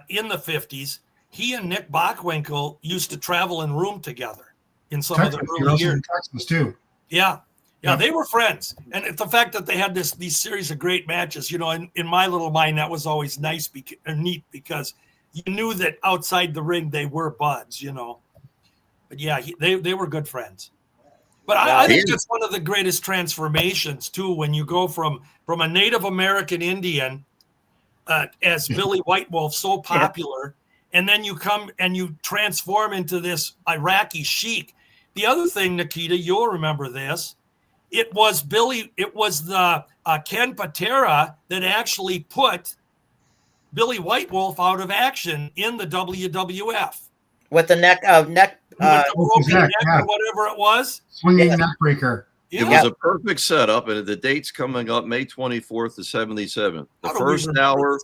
in the 50s, he and Nick Bockwinkel used to travel and room together in some of the early years. Texas too. Yeah, they were friends. And the fact that they had these series of great matches, in my little mind, that was always nice neat because you knew that outside the ring they were buds, But yeah, they were good friends. But I think it's one of the greatest transformations too, when you go from a Native American Indian as Billy White Wolf, so popular, and then you come and you transform into this Iraqi sheik. The other thing, Nikita, you'll remember this. It was the Ken Patera that actually put Billy White Wolf out of action in the WWF. With the neck with the broken neck yeah. or whatever it was. Swinging neck breaker. It was a perfect setup, and the date's coming up May 24th to 77. The first hour,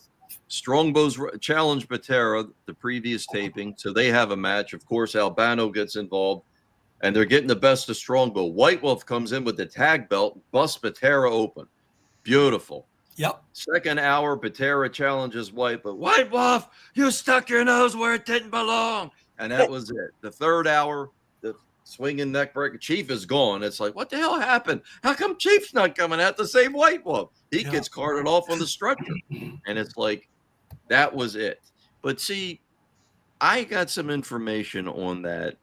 Strongbow's challenged Patera, the previous taping, so they have a match. Of course, Albano gets involved, and they're getting the best of Strongbow. White Wolf comes in with the tag belt, busts Patera open. Beautiful. Yep. Second hour, Patera challenges White, but White Wolf, you stuck your nose where it didn't belong. And that was it. The third hour, the swinging neck breaker. Chief is gone. It's like, what the hell happened? How come Chief's not coming out to save White Wolf? He gets carted off on the stretcher. And it's like, that was it. But see, I got some information on that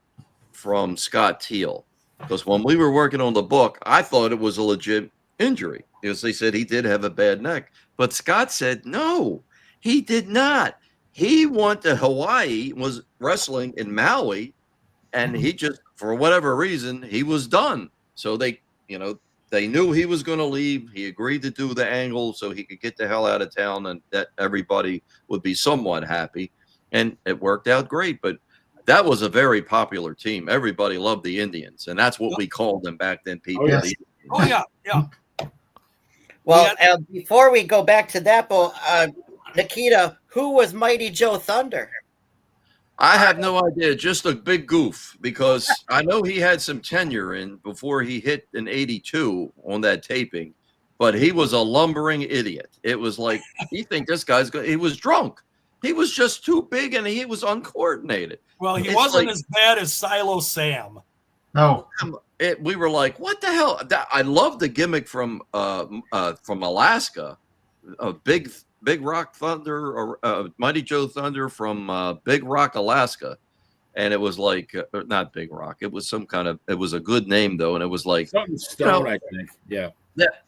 from Scott Teal. Because when we were working on the book, I thought it was a legit injury. Because they said he did have a bad neck. But Scott said, no, he did not. He went to Hawaii, was wrestling in Maui, and he just, for whatever reason, he was done. So they knew he was going to leave. He agreed to do the angle so he could get the hell out of town and that everybody would be somewhat happy. And it worked out great. But that was a very popular team. Everybody loved the Indians, and that's what we called them back then, people. Oh, yeah. Well, before we go back to that, Nikita, who was Mighty Joe Thunder? I have no idea. Just a big goof, because I know he had some tenure in before he hit in 82 on that taping, but he was a lumbering idiot. It was like, you think this guy's good? He was drunk. He was just too big and he was uncoordinated. Well, he wasn't as bad as Silo Sam. No. We were like, what the hell? I love the gimmick from Alaska, Big Rock Thunder, or Mighty Joe Thunder from Big Rock, Alaska. And it was like, not Big Rock. It was it was a good name though. And it was like something Stone, I think. Yeah.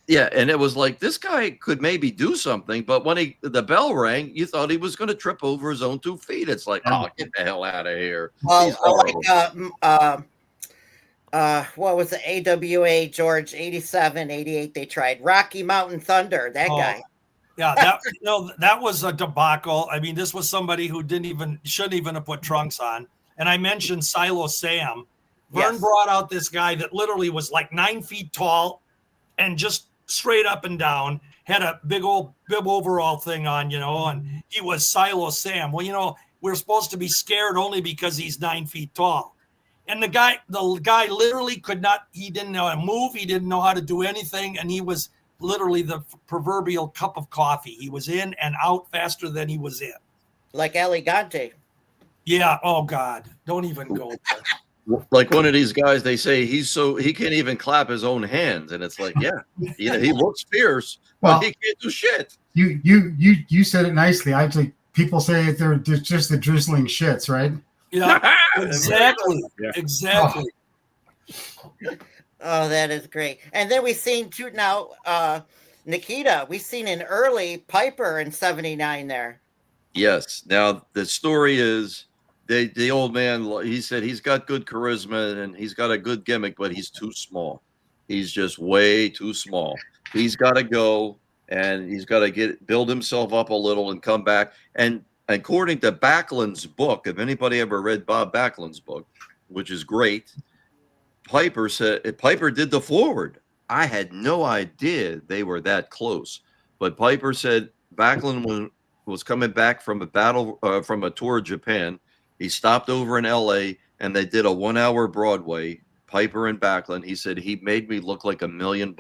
Yeah. And it was like, this guy could maybe do something, but when the bell rang, you thought he was going to trip over his own 2 feet. It's like, oh, get the hell out of here. What was the AWA George 87, 88? They tried Rocky Mountain Thunder. That guy. Yeah, that was a debacle. I mean, this was somebody who shouldn't even have put trunks on. And I mentioned Silo Sam. Vern brought out this guy that literally was like 9 feet tall and just straight up and down, had a big old bib overall thing on, and he was Silo Sam. Well, we're supposed to be scared only because he's 9 feet tall. And the guy literally he didn't know how to move. He didn't know how to do anything. And he was literally the proverbial cup of coffee. He was in and out faster than he was in. Like Elegante. Yeah. Oh God. Don't even go there. Like one of these guys, they say he can't even clap his own hands. And it's like, he looks fierce, but he can't do shit. You said it nicely. Actually, people say they're just the drizzling shits, right? Yeah, exactly. Exactly. Oh, that is great. And then we've seen too now, Nikita, we've seen an early Piper in 79 there. Yes. Now the story is the old man, he said he's got good charisma and he's got a good gimmick, but he's too small. He's just way too small. He's got to go and he's got to build himself up a little and come back. And according to Backlund's book, if anybody ever read Bob Backlund's book, which is great, Piper did the forward. I had no idea they were that close, but Piper said Backlund was coming back from a tour of Japan. He stopped over in LA and they did a 1 hour Broadway, Piper and Backlund. He said, he made me look like $1 million.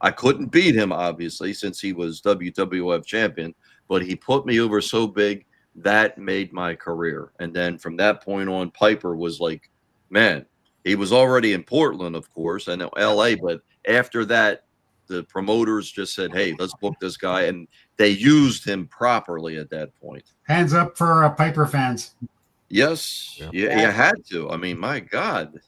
I couldn't beat him, obviously, since he was WWF champion, but he put me over so big that made my career. And then from that point on, Piper was like, man, he was already in Portland, of course, and LA, but after that, the promoters just said, hey, let's book this guy. And they used him properly at that point. Hands up for Piper fans. Yes, Yeah. you had to. I mean, my God,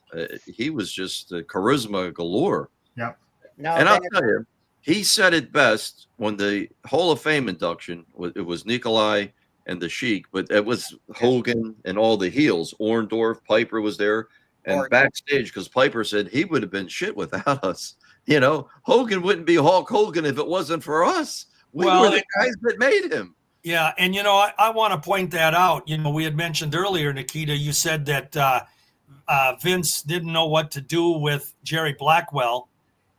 he was just charisma galore. Yep. No, And I'll that, tell you, he said it best when the Hall of Fame induction. It was Nikolai and the Sheik, but it was Hogan and all the heels. Orndorff, Piper was there, and Or backstage because Piper said he would have been shit without us. You know, Hogan wouldn't be Hulk Hogan if it wasn't for us. We Well, were the guys that made him. yeah, and I want to point that out. We had mentioned earlier, Nikita, you said that Vince didn't know what to do with Jerry Blackwell,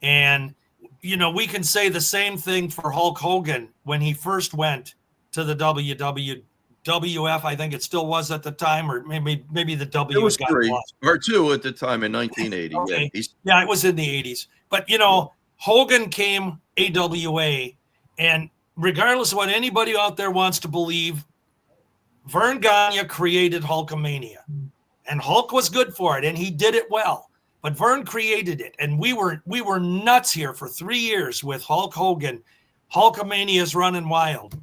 and we can say the same thing for Hulk Hogan when he first went to the WWF. I think it still was at the time, or maybe the W It was got 3 lost. or 2 at the time in 1980. Okay. Yeah, Yeah, it was in the 80s. But, Hogan came AWA, and regardless of what anybody out there wants to believe, Vern Gagne created Hulkamania. And Hulk was good for it, and he did it well. But Vern created it, and we were nuts here for 3 years with Hulk Hogan. Hulkamania is running wild.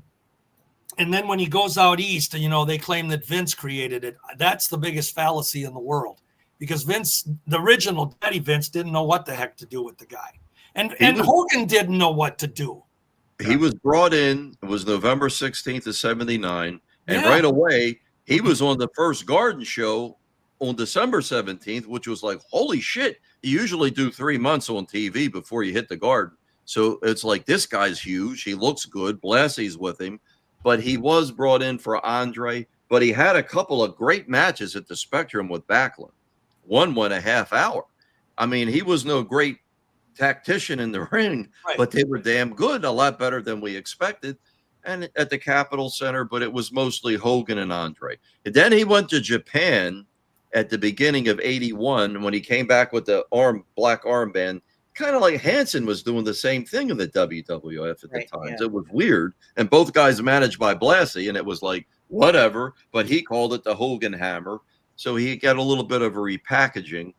And then when he goes out east, they claim that Vince created it. That's the biggest fallacy in the world, because Vince, the original Daddy Vince, didn't know what the heck to do with the guy. And Hogan didn't know what to do. He was brought in. It was November 16th of 79. And Yeah. right away, he was on the first Garden show on December 17th, which was like, holy shit. You usually do 3 months on TV before you hit the Garden. So it's like, this guy's huge. He looks good. Blassie's with him. But he was brought in for Andre. But he had a couple of great matches at the Spectrum with Backlund. One went a half hour. I mean, he was no great tactician in the ring, Right. but they were damn good, a lot better than we expected. And at the Capitol Center, but it was mostly Hogan and Andre. And then he went to Japan at the beginning of 81 when he came back with the black armband, kind of like Hansen was doing the same thing in the WWF at the time. Yeah. It was weird. And both guys managed by Blassie, and it was like, whatever, but he called it the Hogan Hammer. So he got a little bit of a repackaging.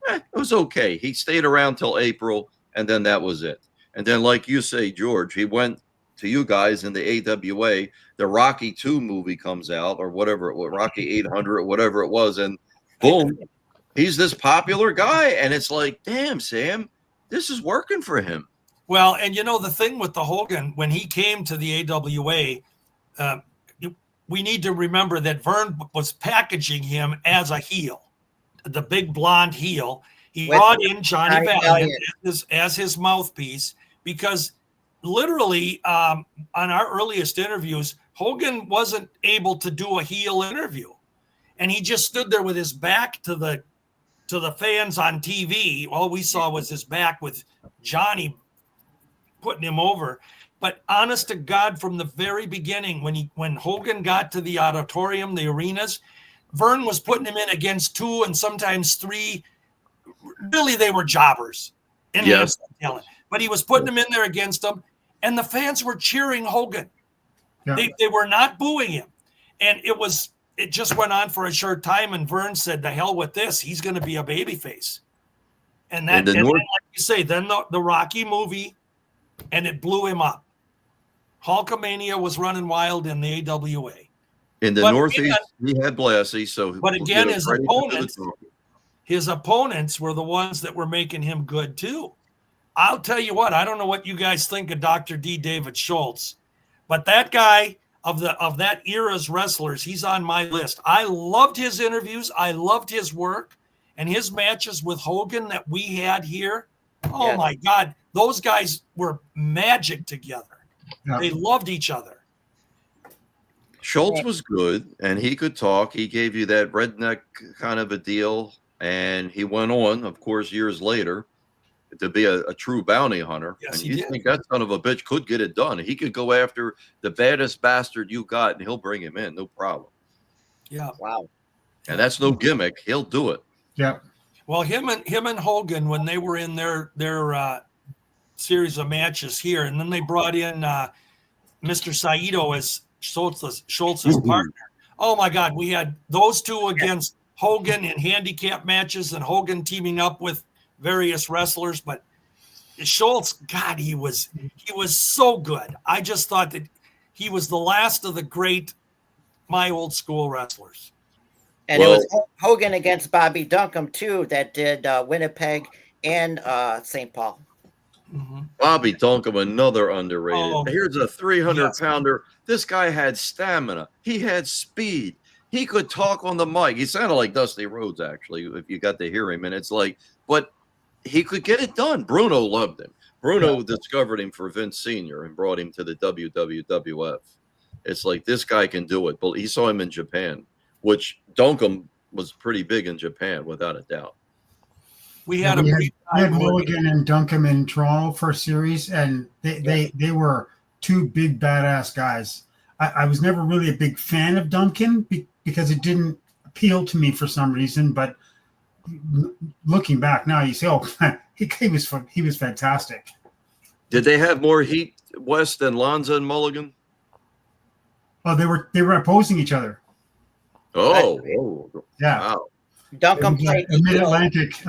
It was okay. He stayed around till April, and then that was it. And then, like you say, George, he went to you guys in the AWA. The Rocky 2 movie comes out, or whatever it was, Rocky 800, whatever it was, and boom, he's this popular guy. And it's like, damn, Sam, this is working for him. Well, and the thing with the Hogan, when he came to the AWA, we need to remember that Vern was packaging him as a heel, the big blonde heel. He brought in Johnny Valiant as his mouthpiece, because literally on our earliest interviews, Hogan wasn't able to do a heel interview, and he just stood there with his back to the fans on TV. All we saw was his back with Johnny putting him over. But honest to God, from the very beginning, when Hogan got to the auditorium, the arenas, Vern was putting him in against 2 and sometimes 3. Really, they were jobbers in Yes. talent. But he was putting them in there against them, and the fans were cheering Hogan. Yeah. They were not booing him. And it just went on for a short time, and Vern said, "The hell with this. He's going to be a babyface." And then, like you say, then the Rocky movie, and it blew him up. Hulkamania was running wild in the AWA. In the Northeast, he had Blassie. So, but again, his opponents were the ones that were making him good too. I'll tell you what, I don't know what you guys think of Dr. D. David Schultz, but that guy of that era's wrestlers, he's on my list. I loved his interviews. I loved his work, and his matches with Hogan that we had here. Oh my God, those guys were magic together. Yeah. They loved each other. Schultz was good, and he could talk. He gave you that redneck kind of a deal, and he went on, of course, years later to be a true bounty hunter. Yes, and you think that son of a bitch could get it done. He could go after the baddest bastard you got, and he'll bring him in, no problem. Yeah. Wow. And that's no gimmick. He'll do it. Yeah. Well, him and Hogan, when they were in their series of matches here, and then they brought in Mr. Saito as Schultz's partner. Oh my God, we had those two against Hogan in handicap matches, and Hogan teaming up with various wrestlers. But Schultz, God, he was so good. I just thought that he was the last of the great my old school wrestlers. And it was Hogan against Bobby Duncombe too that did Winnipeg and St. Paul. Mm-hmm. Bobby Duncombe, another underrated. Oh, Here's a 300-pounder. This guy had stamina. He had speed. He could talk on the mic. He sounded like Dusty Rhodes, actually, if you got to hear him. And it's like, but he could get it done. Bruno loved him. Bruno discovered him for Vince Sr. and brought him to the WWF. It's like, this guy can do it. But he saw him in Japan, which Duncombe was pretty big in Japan, without a doubt. We had Mulligan and Duncombe in Toronto for a series, and they were two big badass guys. I was never really a big fan of Duncan because it didn't appeal to me for some reason. But looking back now, you say, "Oh, he was fantastic." Did they have more heat, West, than Lanza and Mulligan? Oh, they were opposing each other. Oh, yeah. Wow. Duncombe played a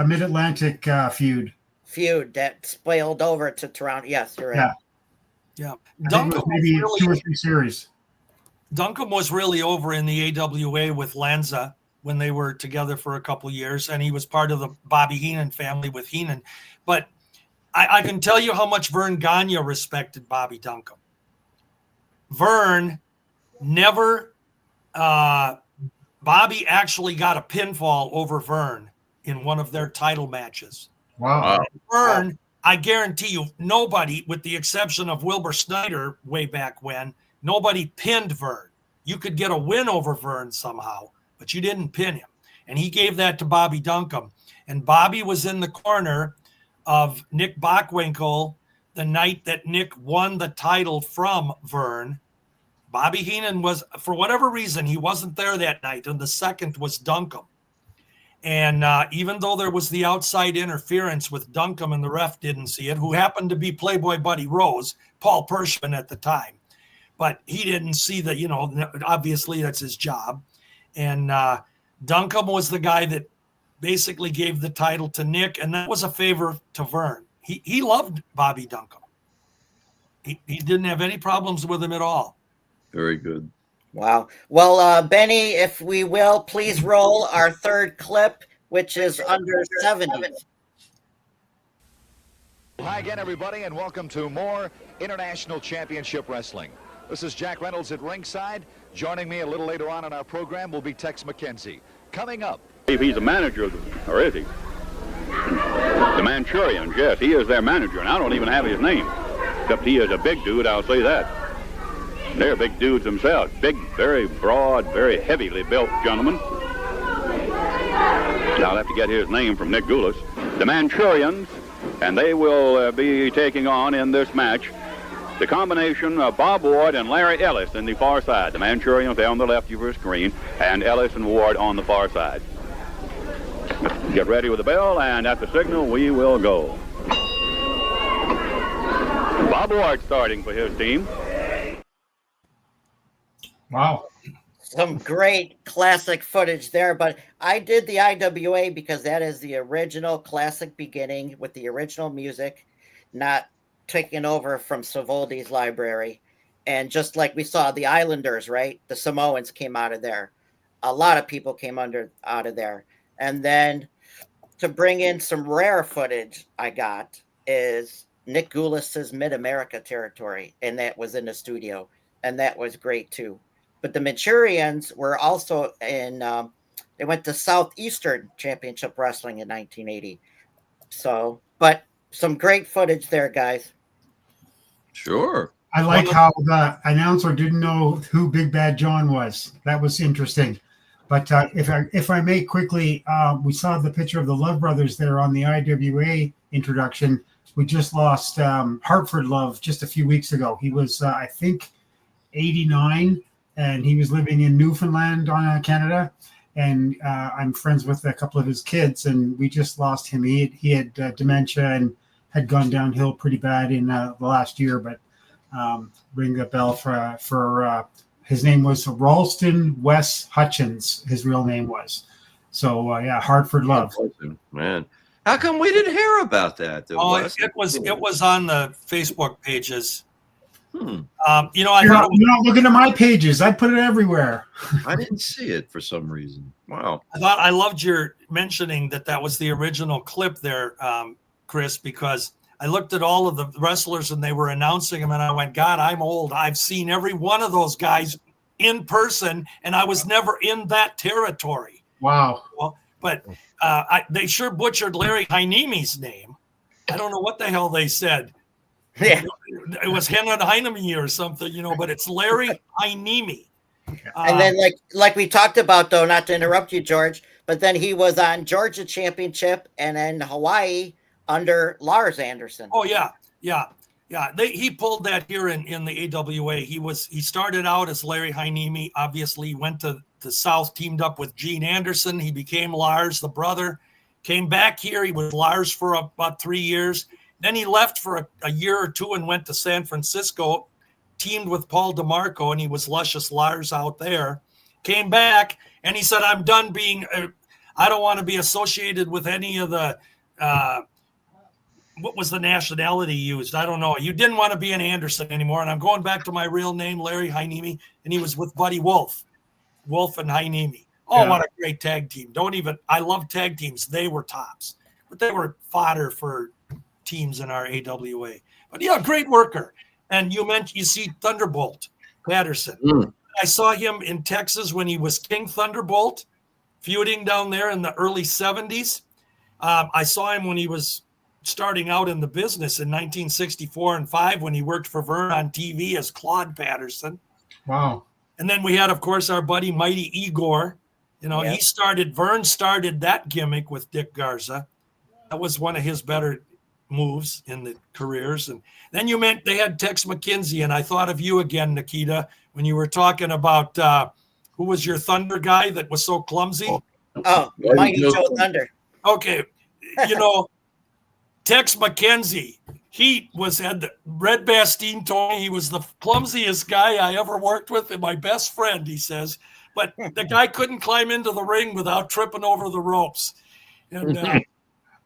mid-Atlantic feud that spilled over to Toronto. Yes, you're right. Yeah. Duncombe maybe really, 2 or 3 series. Duncombe was really over in the AWA with Lanza when they were together for a couple of years, and he was part of the Bobby Heenan family with Heenan. But I can tell you how much Vern Gagne respected Bobby Duncombe. Vern never Bobby actually got a pinfall over Vern in one of their title matches. Wow. Vern, I guarantee you, nobody, with the exception of Wilbur Snyder way back when, nobody pinned Vern. You could get a win over Vern somehow, but you didn't pin him. And he gave that to Bobby Duncombe. And Bobby was in the corner of Nick Bockwinkel the night that Nick won the title from Vern. Bobby Heenan was, for whatever reason, he wasn't there that night, and the second was Duncombe. And even though there was the outside interference with Duncombe and the ref didn't see it, who happened to be Playboy Buddy Rose, Paul Pershman at the time. But he didn't see that, obviously that's his job. And Duncombe was the guy that basically gave the title to Nick, and that was a favor to Vern. He loved Bobby Duncombe. He didn't have any problems with him at all. Very good. Wow. Well, Benny, if we will, please roll our third clip, which is under 70. Hi again, everybody, and welcome to more International Championship Wrestling. This is Jack Reynolds at ringside. Joining me a little later on in our program will be Tex McKenzie. Coming up. If he's a manager, or is he? The Manchurians, yes, he is their manager, and I don't even have his name. Except he is a big dude, I'll say that. They're big dudes themselves. Big, very broad, very heavily built gentlemen. I'll have to get his name from Nick Goulas. The Manchurians, and they will be taking on in this match the combination of Bob Ward and Larry Ellis in the far side. The Manchurians there on the left of your screen, and Ellis and Ward on the far side. Let's get ready with the bell, and at the signal, we will go. Bob Ward starting for his team. Wow. Some great classic footage there, but I did the IWA because that is the original classic beginning with the original music, not taken over from Savoldi's library. And just like we saw the Islanders, right? The Samoans came out of there. A lot of people came out of there. And then to bring in some rare footage I got is Nick Goulas's Mid-America territory, and that was in the studio, and that was great too. But the Manchurians were also in, they went to Southeastern Championship Wrestling in 1980. So, but some great footage there, guys. Sure. I like how the announcer didn't know who Big Bad John was. That was interesting. But if I may quickly, we saw the picture of the Love Brothers there on the IWA introduction. We just lost Hartford Love just a few weeks ago. He was, I think, 89. And he was living in Newfoundland, Canada. And I'm friends with a couple of his kids, and we just lost him. He had dementia and had gone downhill pretty bad in the last year. But ring the bell for his name was Ralston Wes Hutchins. His real name was. So yeah, Hartford Love. Man, how come we didn't hear about that? It was on the Facebook pages. You know, I thought you're not looking at my pages. I put it everywhere. I didn't see it for some reason. Wow. I loved your mentioning that was the original clip there, Chris, because I looked at all of the wrestlers and they were announcing them, and I went, God, I'm old. I've seen every one of those guys in person, and I was never in that territory. Wow. Well, but they sure butchered Larry Heinemi's name. I don't know what the hell they said. Yeah. It was Henry Heinemi or something, you know, but it's Larry Heinemi. And then, like we talked about, though, not to interrupt you, George, but then he was on Georgia Championship and then Hawaii under Lars Anderson. Oh yeah. He pulled that here in the AWA. He started out as Larry Heinemi. Obviously, went to the South, teamed up with Gene Anderson. He became Lars, the brother. Came back here. He was Lars for about 3 years. Then he left for a year or two and went to San Francisco, teamed with Paul DeMarco, and he was Luscious Lars out there. Came back, and he said, I'm done being I don't want to be associated with any of the what was the nationality used? I don't know. You didn't want to be an Anderson anymore, and I'm going back to my real name, Larry Heinemi, and he was with Buddy Wolf and Heinemi. Oh, yeah. What a great tag team. I love tag teams. They were tops, but they were fodder for teams in our AWA. But yeah, great worker. And you see Thunderbolt Patterson. I saw him in Texas when he was King Thunderbolt, feuding down there in the early 70s. I saw him when he was starting out in the business in 1964 and 5 when he worked for Vern on TV as Claude Patterson. Wow. And then we had, of course, our buddy Mighty Igor. You know, Vern started that gimmick with Dick Garza. That was one of his better moves in the careers. And then they had Tex McKenzie, and I thought of you again, Nikita, when you were talking about who was your Thunder guy that was so clumsy? Oh, Mighty Joe Thunder. Okay. You know, Tex McKenzie, he had the Red Bastien Tony. He was the clumsiest guy I ever worked with and my best friend, he says. But the guy couldn't climb into the ring without tripping over the ropes. And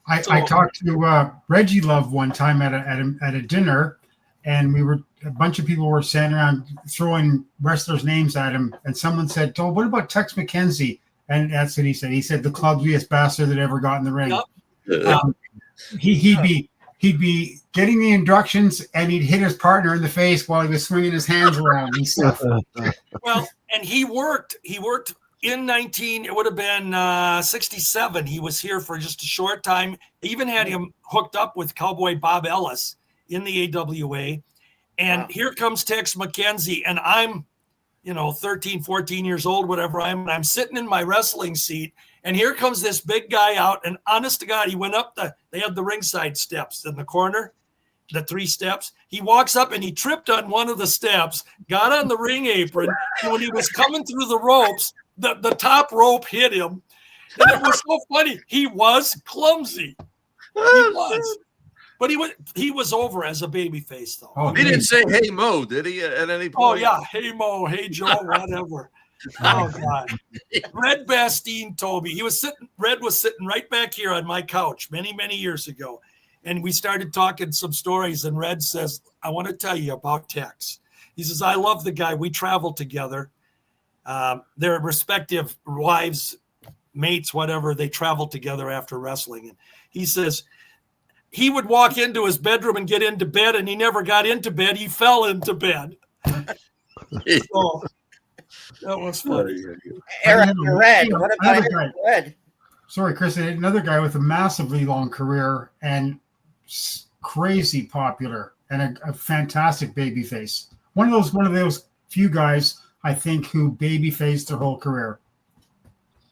I talked to Reggie Love one time at a dinner, and a bunch of people were standing around throwing wrestlers' names at him, and someone said, "Oh, what about Tex McKenzie?" And that's what he said. He said the clumsiest bastard that ever got in the ring. Yep. He'd be getting the instructions, and he'd hit his partner in the face while he was swinging his hands around and stuff. Well, and he worked in it would have been 67. He was here for just a short time. They even had him hooked up with Cowboy Bob Ellis in the AWA. And here comes Tex McKenzie, and I'm, 13, 14 years old, whatever I'm sitting in my wrestling seat, and here comes this big guy out, and honest to God, he went up they had the ringside steps in the corner, the 3 steps. He walks up and he tripped on one of the steps, got on the ring apron, and when he was coming through the ropes, the top rope hit him. And it was so funny. He was clumsy. He was. But he was over as a babyface, though. Oh, he didn't say "Hey Mo," did he? At any point? Oh yeah, "Hey Mo," "Hey Joe," whatever. Oh God, Red Bastien Toby. Red was sitting right back here on my couch many years ago, and we started talking some stories. And Red says, "I want to tell you about Tex." He says, "I love the guy. We traveled together. Their respective wives, mates, whatever. They traveled together after wrestling." And he says, he would walk into his bedroom and get into bed, and he never got into bed. He fell into bed. So that was funny. Eric Red. What about Eric Red? Sorry, Chris. Another guy with a massively long career and crazy popular and a fantastic babyface. One of those few guys, I think, who babyfaced their whole career.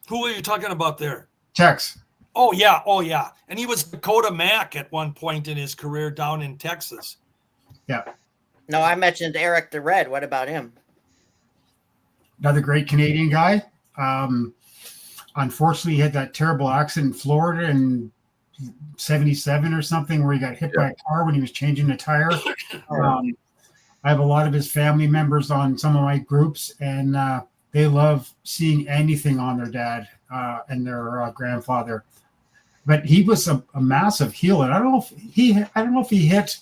Who are you talking about there? Tex. Oh yeah. And he was Dakota Mack at one point in his career down in Texas. Yeah. No, I mentioned Eric the Red. What about him? Another great Canadian guy. Unfortunately, he had that terrible accident in Florida in 77 or something where he got hit by a car when he was changing a tire. I have a lot of his family members on some of my groups, and they love seeing anything on their dad and their grandfather. But he was a massive heel, and I don't know if he hit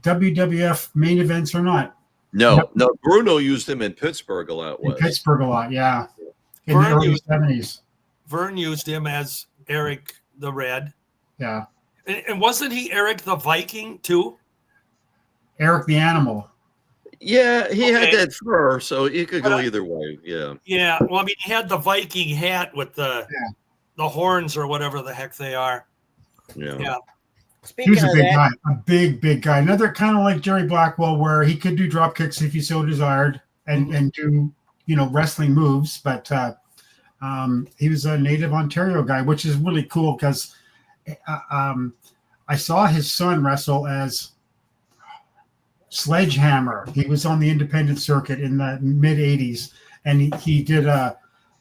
WWF main events or not. No, Bruno used him in Pittsburgh a lot. In Pittsburgh a lot, yeah. In the early 70s. Vern used him as Eric the Red. Yeah. And wasn't he Eric the Viking too? Eric the Animal. Yeah, he had that fur, so it could go either way. Yeah. Yeah. Well, I mean, he had the Viking hat with the horns or whatever the heck they are. Yeah. He was a big guy, a big guy. Another kind of like Jerry Blackwell, where he could do drop kicks if he so desired and do, wrestling moves. But he was a native Ontario guy, which is really cool because I saw his son wrestle as Sledgehammer. He was on the independent circuit in the mid 80s, and he did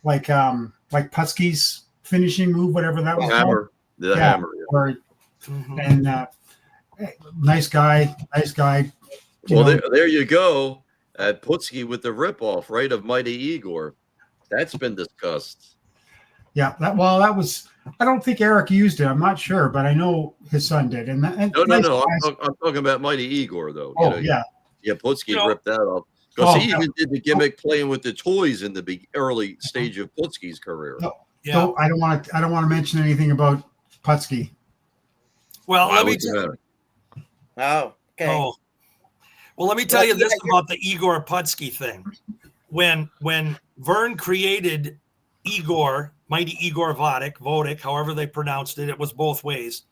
like Putski's finishing move, whatever that was called. The hammer. Yeah. And nice guy. Well, there you go. At Putski with the ripoff, right, of Mighty Igor. That's been discussed. Yeah, that was. I don't think Eric used it. I'm not sure, but I know his son did. And no. I'm talking about Mighty Igor, though. Oh, yeah. Yeah, Putski ripped that off because he even did the gimmick playing with the toys in the early stage of Putski's career. No, I don't want to mention anything about Putski. Well, let me tell you. Oh, okay. Oh. Well, let me tell you this about the Igor Putski thing. When Vern created Igor, Mighty Igor Vodik, however they pronounced it, it was both ways.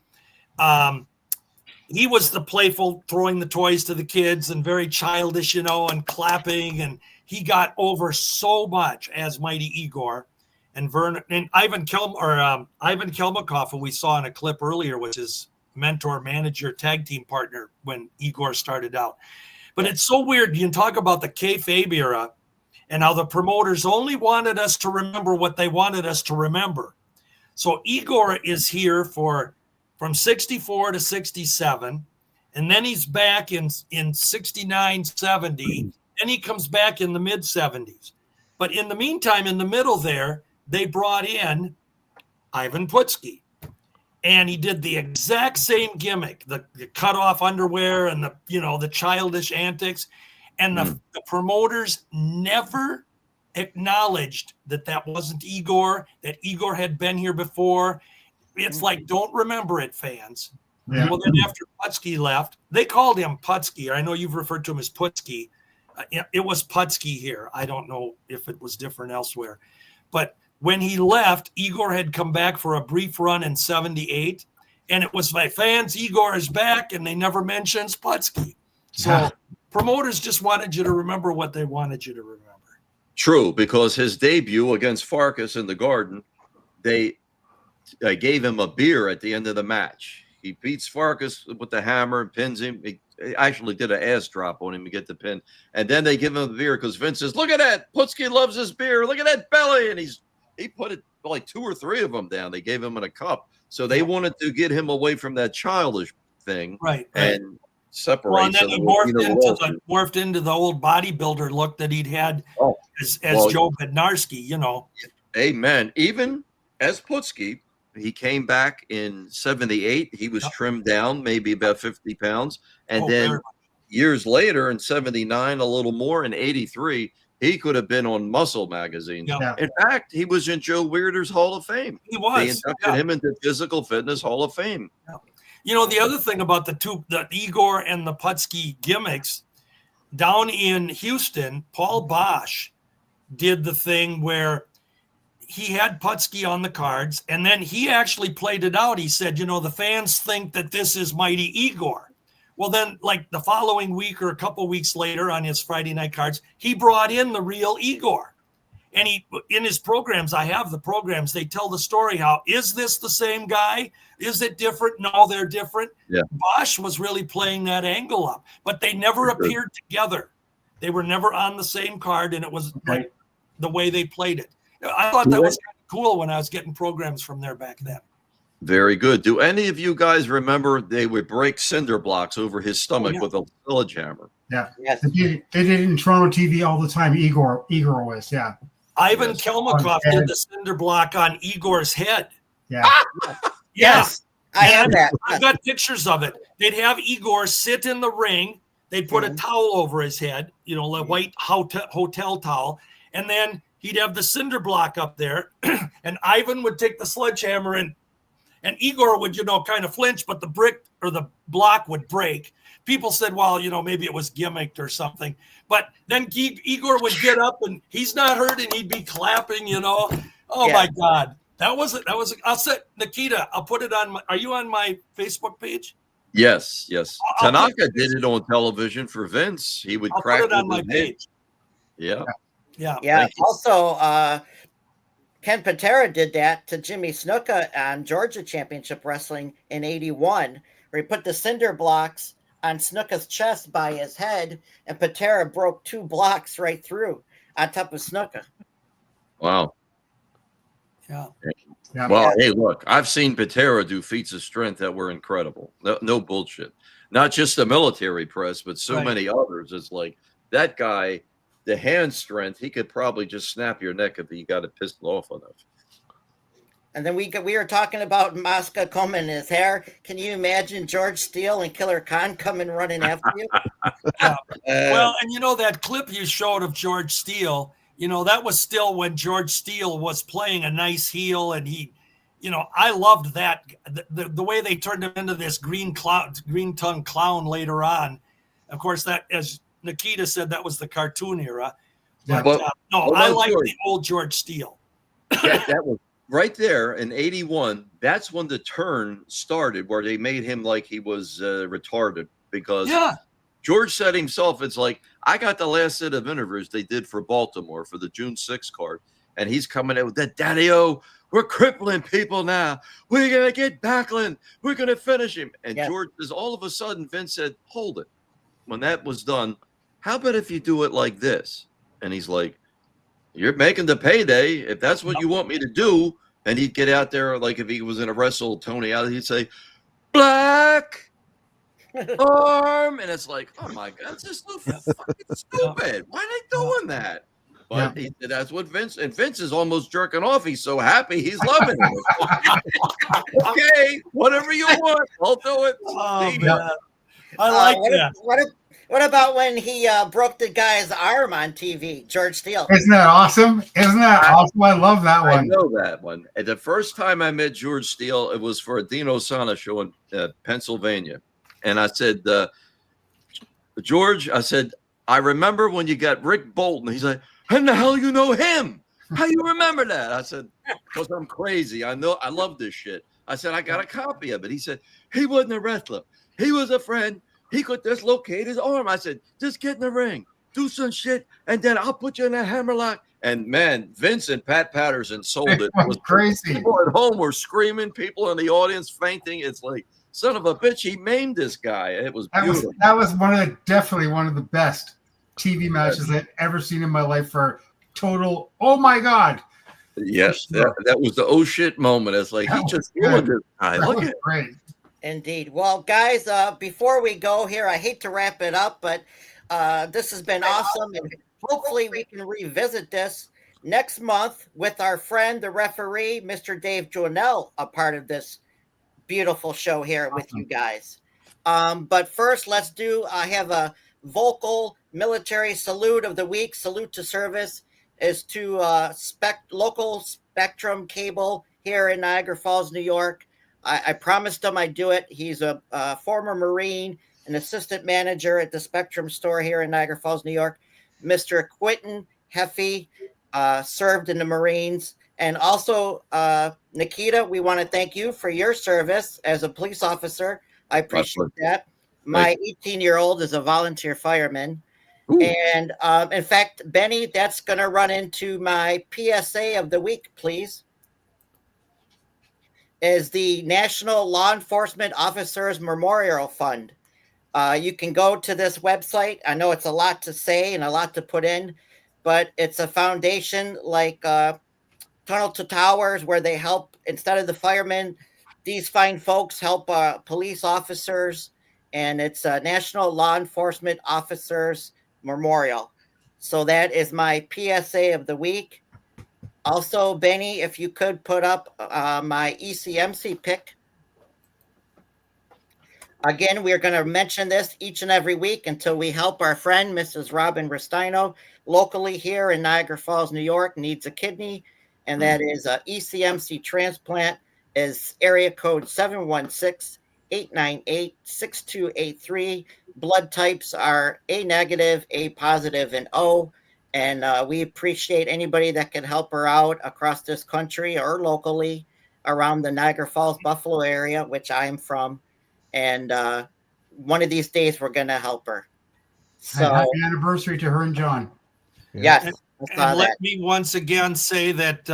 He was the playful, throwing the toys to the kids and very childish, and clapping. And he got over so much as Mighty Igor. And Vern and Ivan Kelmakov, who we saw in a clip earlier, which is mentor, manager, tag team partner when Igor started out. But it's so weird. You can talk about the kayfabe era and how the promoters only wanted us to remember what they wanted us to remember. So Igor is here from 64 to 67, and then he's back in 69, 70, then he comes back in the mid 70s. But in the meantime, in the middle there, they brought in Ivan Putski. And he did the exact same gimmick, the cut off underwear and the childish antics. And the promoters never acknowledged that wasn't Igor, that Igor had been here before. It's like, don't remember it, fans. Yeah. Well, then after Putski left, they called him Putski. I know you've referred to him as Putski. It was Putski here. I don't know if it was different elsewhere. But when he left, Igor had come back for a brief run in 78. And it was my fans, Igor is back, and they never mentioned Putski. So promoters just wanted you to remember what they wanted you to remember. True, because his debut against Farkas in the Garden, they gave him a beer at the end of the match. He beats Farkas with the hammer and pins him. He actually did an ass drop on him to get the pin. And then they give him the beer because Vince says, look at that. Putski loves his beer. Look at that belly. And he put it like 2 or 3 of them down. They gave him in a cup. So they wanted to get him away from that childish thing. Right. And separate. Well, and then he morphed into the old bodybuilder look that he'd had as Joe Bednarski, Amen. Even as Putski, he came back in 78. He was trimmed down maybe about 50 pounds. And then years later in 79, a little more, in 83, he could have been on Muscle magazine. Yeah. In fact, he was in Joe Weirder's Hall of Fame. He was. They inducted him into Physical Fitness Hall of Fame. Yeah. The other thing about the Igor and the Putski gimmicks, down in Houston, Paul Bosch did the thing where he had Putski on the cards, and then he actually played it out. He said, the fans think that this is Mighty Igor. Well, then, like the following week or a couple weeks later on his Friday night cards, he brought in the real Igor. And in his programs, I have the programs, they tell the story how, is this the same guy? Is it different? No, they're different. Yeah. Bosch was really playing that angle up, but they never appeared together. They were never on the same card, and it was like the way they played it. I thought that was kind of cool when I was getting programs from there back then. Very good. Do any of you guys remember they would break cinder blocks over his stomach with a sledgehammer? Yeah. Yes. They did it in Toronto TV all the time. Igor was, yeah. Ivan Kelmakov did the cinder block on Igor's head. Yeah. Yes. I have that. I've got pictures of it. They'd have Igor sit in the ring They'd put a towel over his head, you know, a white hotel towel, and then he'd have the cinder block up there, and Ivan would take the sledgehammer and Igor would, you know, kind of flinch, but the brick or the block would break. People said, well, you know, maybe it was gimmicked or something. But then Igor would get up and he's not hurt and he'd be clapping, you know. Oh, my God. That was it. I'll say, Nikita, I'll put it on are you on my Facebook page? Yes. Tanaka did it on television for Vince. He would crack put it on my page. Yeah. Also, Ken Patera did that to Jimmy Snuka on Georgia Championship Wrestling in '81, where he put the cinder blocks on Snuka's chest by his head, and Patera broke 2 blocks right through on top of Snuka. Wow. Yeah. Well, hey, look, I've seen Patera do feats of strength that were incredible. No bullshit. Not just the military press, but so many others. It's like that guy, the hand strength, he could probably just snap your neck if he got it pissed off enough. And then we were talking about Mosca combing his hair. Can you imagine George Steele and Killer Khan coming running after you? Well, and you know that clip you showed of George Steele, you know, that was still when George Steele was playing a nice heel, and he, you know, I loved that the way they turned him into this green tongue clown later on. Of course, that, as Nikita said, that was the cartoon era. But I like the old George Steele. That was right there in '81. That's when the turn started, where they made him like he was retarded, because George said himself, it's like, I got the last set of interviews they did for Baltimore for the June 6th card, and he's coming out with that, Daddy-O, we're crippling people now. We're going to get Backlund. We're going to finish him. And George says, all of a sudden, Vince said, hold it. When that was done, how about if you do it like this? And he's like, you're making the payday. If that's what you want me to do. And he'd get out there, like if he was in a wrestle Tony out, he'd say, Black arm. And it's like, oh my God, it's just so fucking stupid. Why are they doing that? But that's what Vince, and Vince is almost jerking off. He's so happy. He's loving it. Okay, whatever you want, I'll do it. Oh, man. I like that. What about when he broke the guy's arm on TV, George Steele? Isn't that awesome? I love that one. I know that one. And the first time I met George Steele, it was for a Dino Sana show in Pennsylvania. And I said, George, I said, I remember when you got Rick Bolton. He's like, how the hell you know him? How you remember that? I said, because I'm crazy. I know, I love this shit. I said, I got a copy of it. He said, he wasn't a wrestler. He was a friend. He could dislocate his arm. I said, just get in the ring, do some shit, and then I'll put you in a hammerlock. And man, Vince and Pat Patterson sold it. It was crazy. People at home were screaming, people in the audience fainting. It's like, son of a bitch, he maimed this guy. It was beautiful. That was definitely one of the best TV matches I've ever seen in my life for total, oh my God. Yes, that was the oh shit moment. It's like, he just ruined this guy. Look at great. Indeed. Well, guys, before we go here, I hate to wrap it up, but this has been awesome. And hopefully we can revisit this next month with our friend, the referee, Mr. Dave Jonell, a part of this beautiful show here with you guys. But first, let's I have a vocal military salute of the week. Salute to service is to local Spectrum Cable here in Niagara Falls, New York. I promised him I'd do it. He's a former Marine, an assistant manager at the Spectrum store here in Niagara Falls, New York. Mr. Quentin Heffy served in the Marines. And also, Nikita, we want to thank you for your service as a police officer. I appreciate that. My 18-year-old is a volunteer fireman. Ooh. And in fact, Benny, that's going to run into my PSA of the week, please. Is the National Law Enforcement Officers Memorial Fund. You can go to this website. I know it's a lot to say and a lot to put in, but it's a foundation like Tunnel to Towers, where they help, instead of the firemen, these fine folks help police officers, and it's a National Law Enforcement Officers Memorial. So that is my PSA of the week. Also, Benny, if you could put up my ECMC pick. Again, we're going to mention this each and every week until we help our friend, Mrs. Robin Restino, locally here in Niagara Falls, New York, needs a kidney, and that is a ECMC transplant. Is area code 716-898-6283. Blood types are A negative, A positive, and O. And we appreciate anybody that can help her out across this country or locally around the Niagara Falls, Buffalo area, which I am from. And one of these days we're going to help her. So and happy anniversary to her and John. Yes. And let me once again say that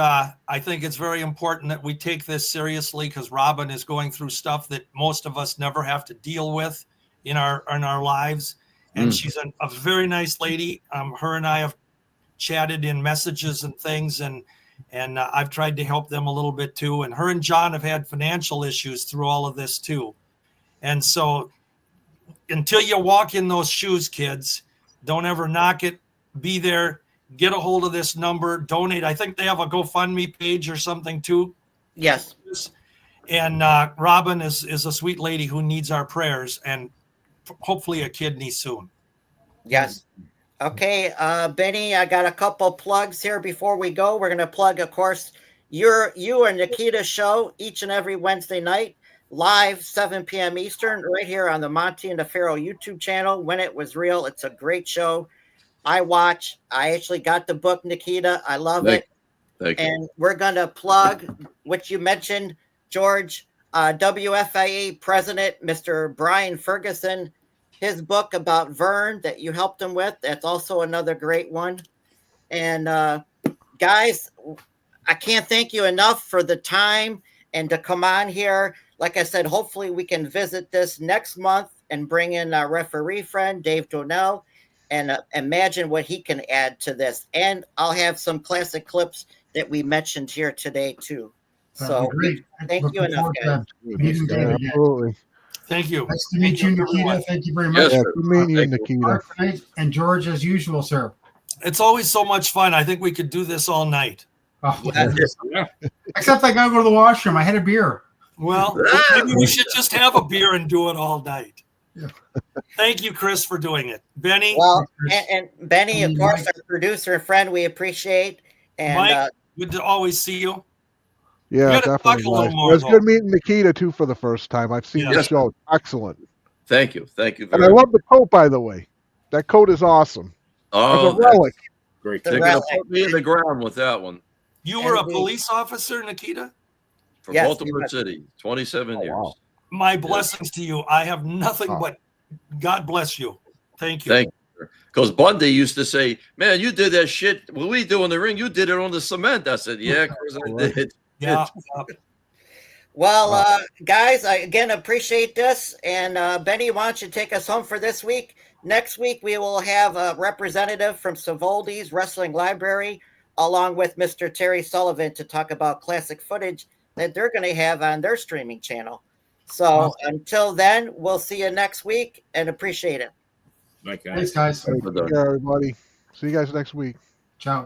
I think it's very important that we take this seriously, because Robin is going through stuff that most of us never have to deal with in our lives. And she's a very nice lady. Her and I have chatted in messages and things, and I've tried to help them a little bit too. And her and John have had financial issues through all of this too. And so until you walk in those shoes, kids, don't ever knock it. Be there. Get a hold of this number. Donate. I think they have a GoFundMe page or something too. Yes. And Robin is a sweet lady who needs our prayers, and hopefully a kidney soon. Yes. Okay, Benny, I got a couple plugs here before we go. We're going to plug, of course, you and Nikita's show each and every Wednesday night, live 7 p.m. Eastern, right here on the Monty and the Pharaoh YouTube channel. When It Was Real, it's a great show. I actually got the book, Nikita. I love it. Thank you. And we're going to plug, which you mentioned, George, WFIA president, Mr. Brian Ferguson, his book about Vern that you helped him with. That's also another great one. And guys, I can't thank you enough for the time and to come on here. Like I said, hopefully we can visit this next month and bring in our referee friend, Dave Donnell, and imagine what he can add to this. And I'll have some classic clips that we mentioned here today too. So thank you enough, guys. Absolutely. Thank you. Nice to meet you, Nikita. Thank you very much. Yes, good meeting you, Nikita. And George, as usual, sir. It's always so much fun. I think we could do this all night. Oh, except I gotta go to the washroom. I had a beer. Well, maybe we should just have a beer and do it all night. Yeah. Thank you, Chris, for doing it. Benny. Well, and Benny, of course, our producer and friend, we appreciate. And Mike, good to always see you. Yeah, definitely. It was good meeting Nikita too for the first time. I've seen the show. Excellent. Thank you. Thank you very much. And I love the coat, by the way. That coat is awesome. Oh, as a relic. Great. They're going to put me in the ground with that one. You were a police officer, Nikita? For Baltimore City, 27 years. Wow. My blessings to you. I have nothing but God bless you. Thank you. Thank you. Because Bundy used to say, man, you did that shit. What we do in the ring, you did it on the cement. I said, yeah, Chris, I did. Yeah. Well, guys, I again appreciate this. And Benny, why don't you take us home for this week? Next week, we will have a representative from Savoldi's Wrestling Library, along with Mr. Terry Sullivan, to talk about classic footage that they're going to have on their streaming channel. So until then, we'll see you next week and appreciate it. Thanks, guys. Take care, everybody. See you guys next week. Ciao.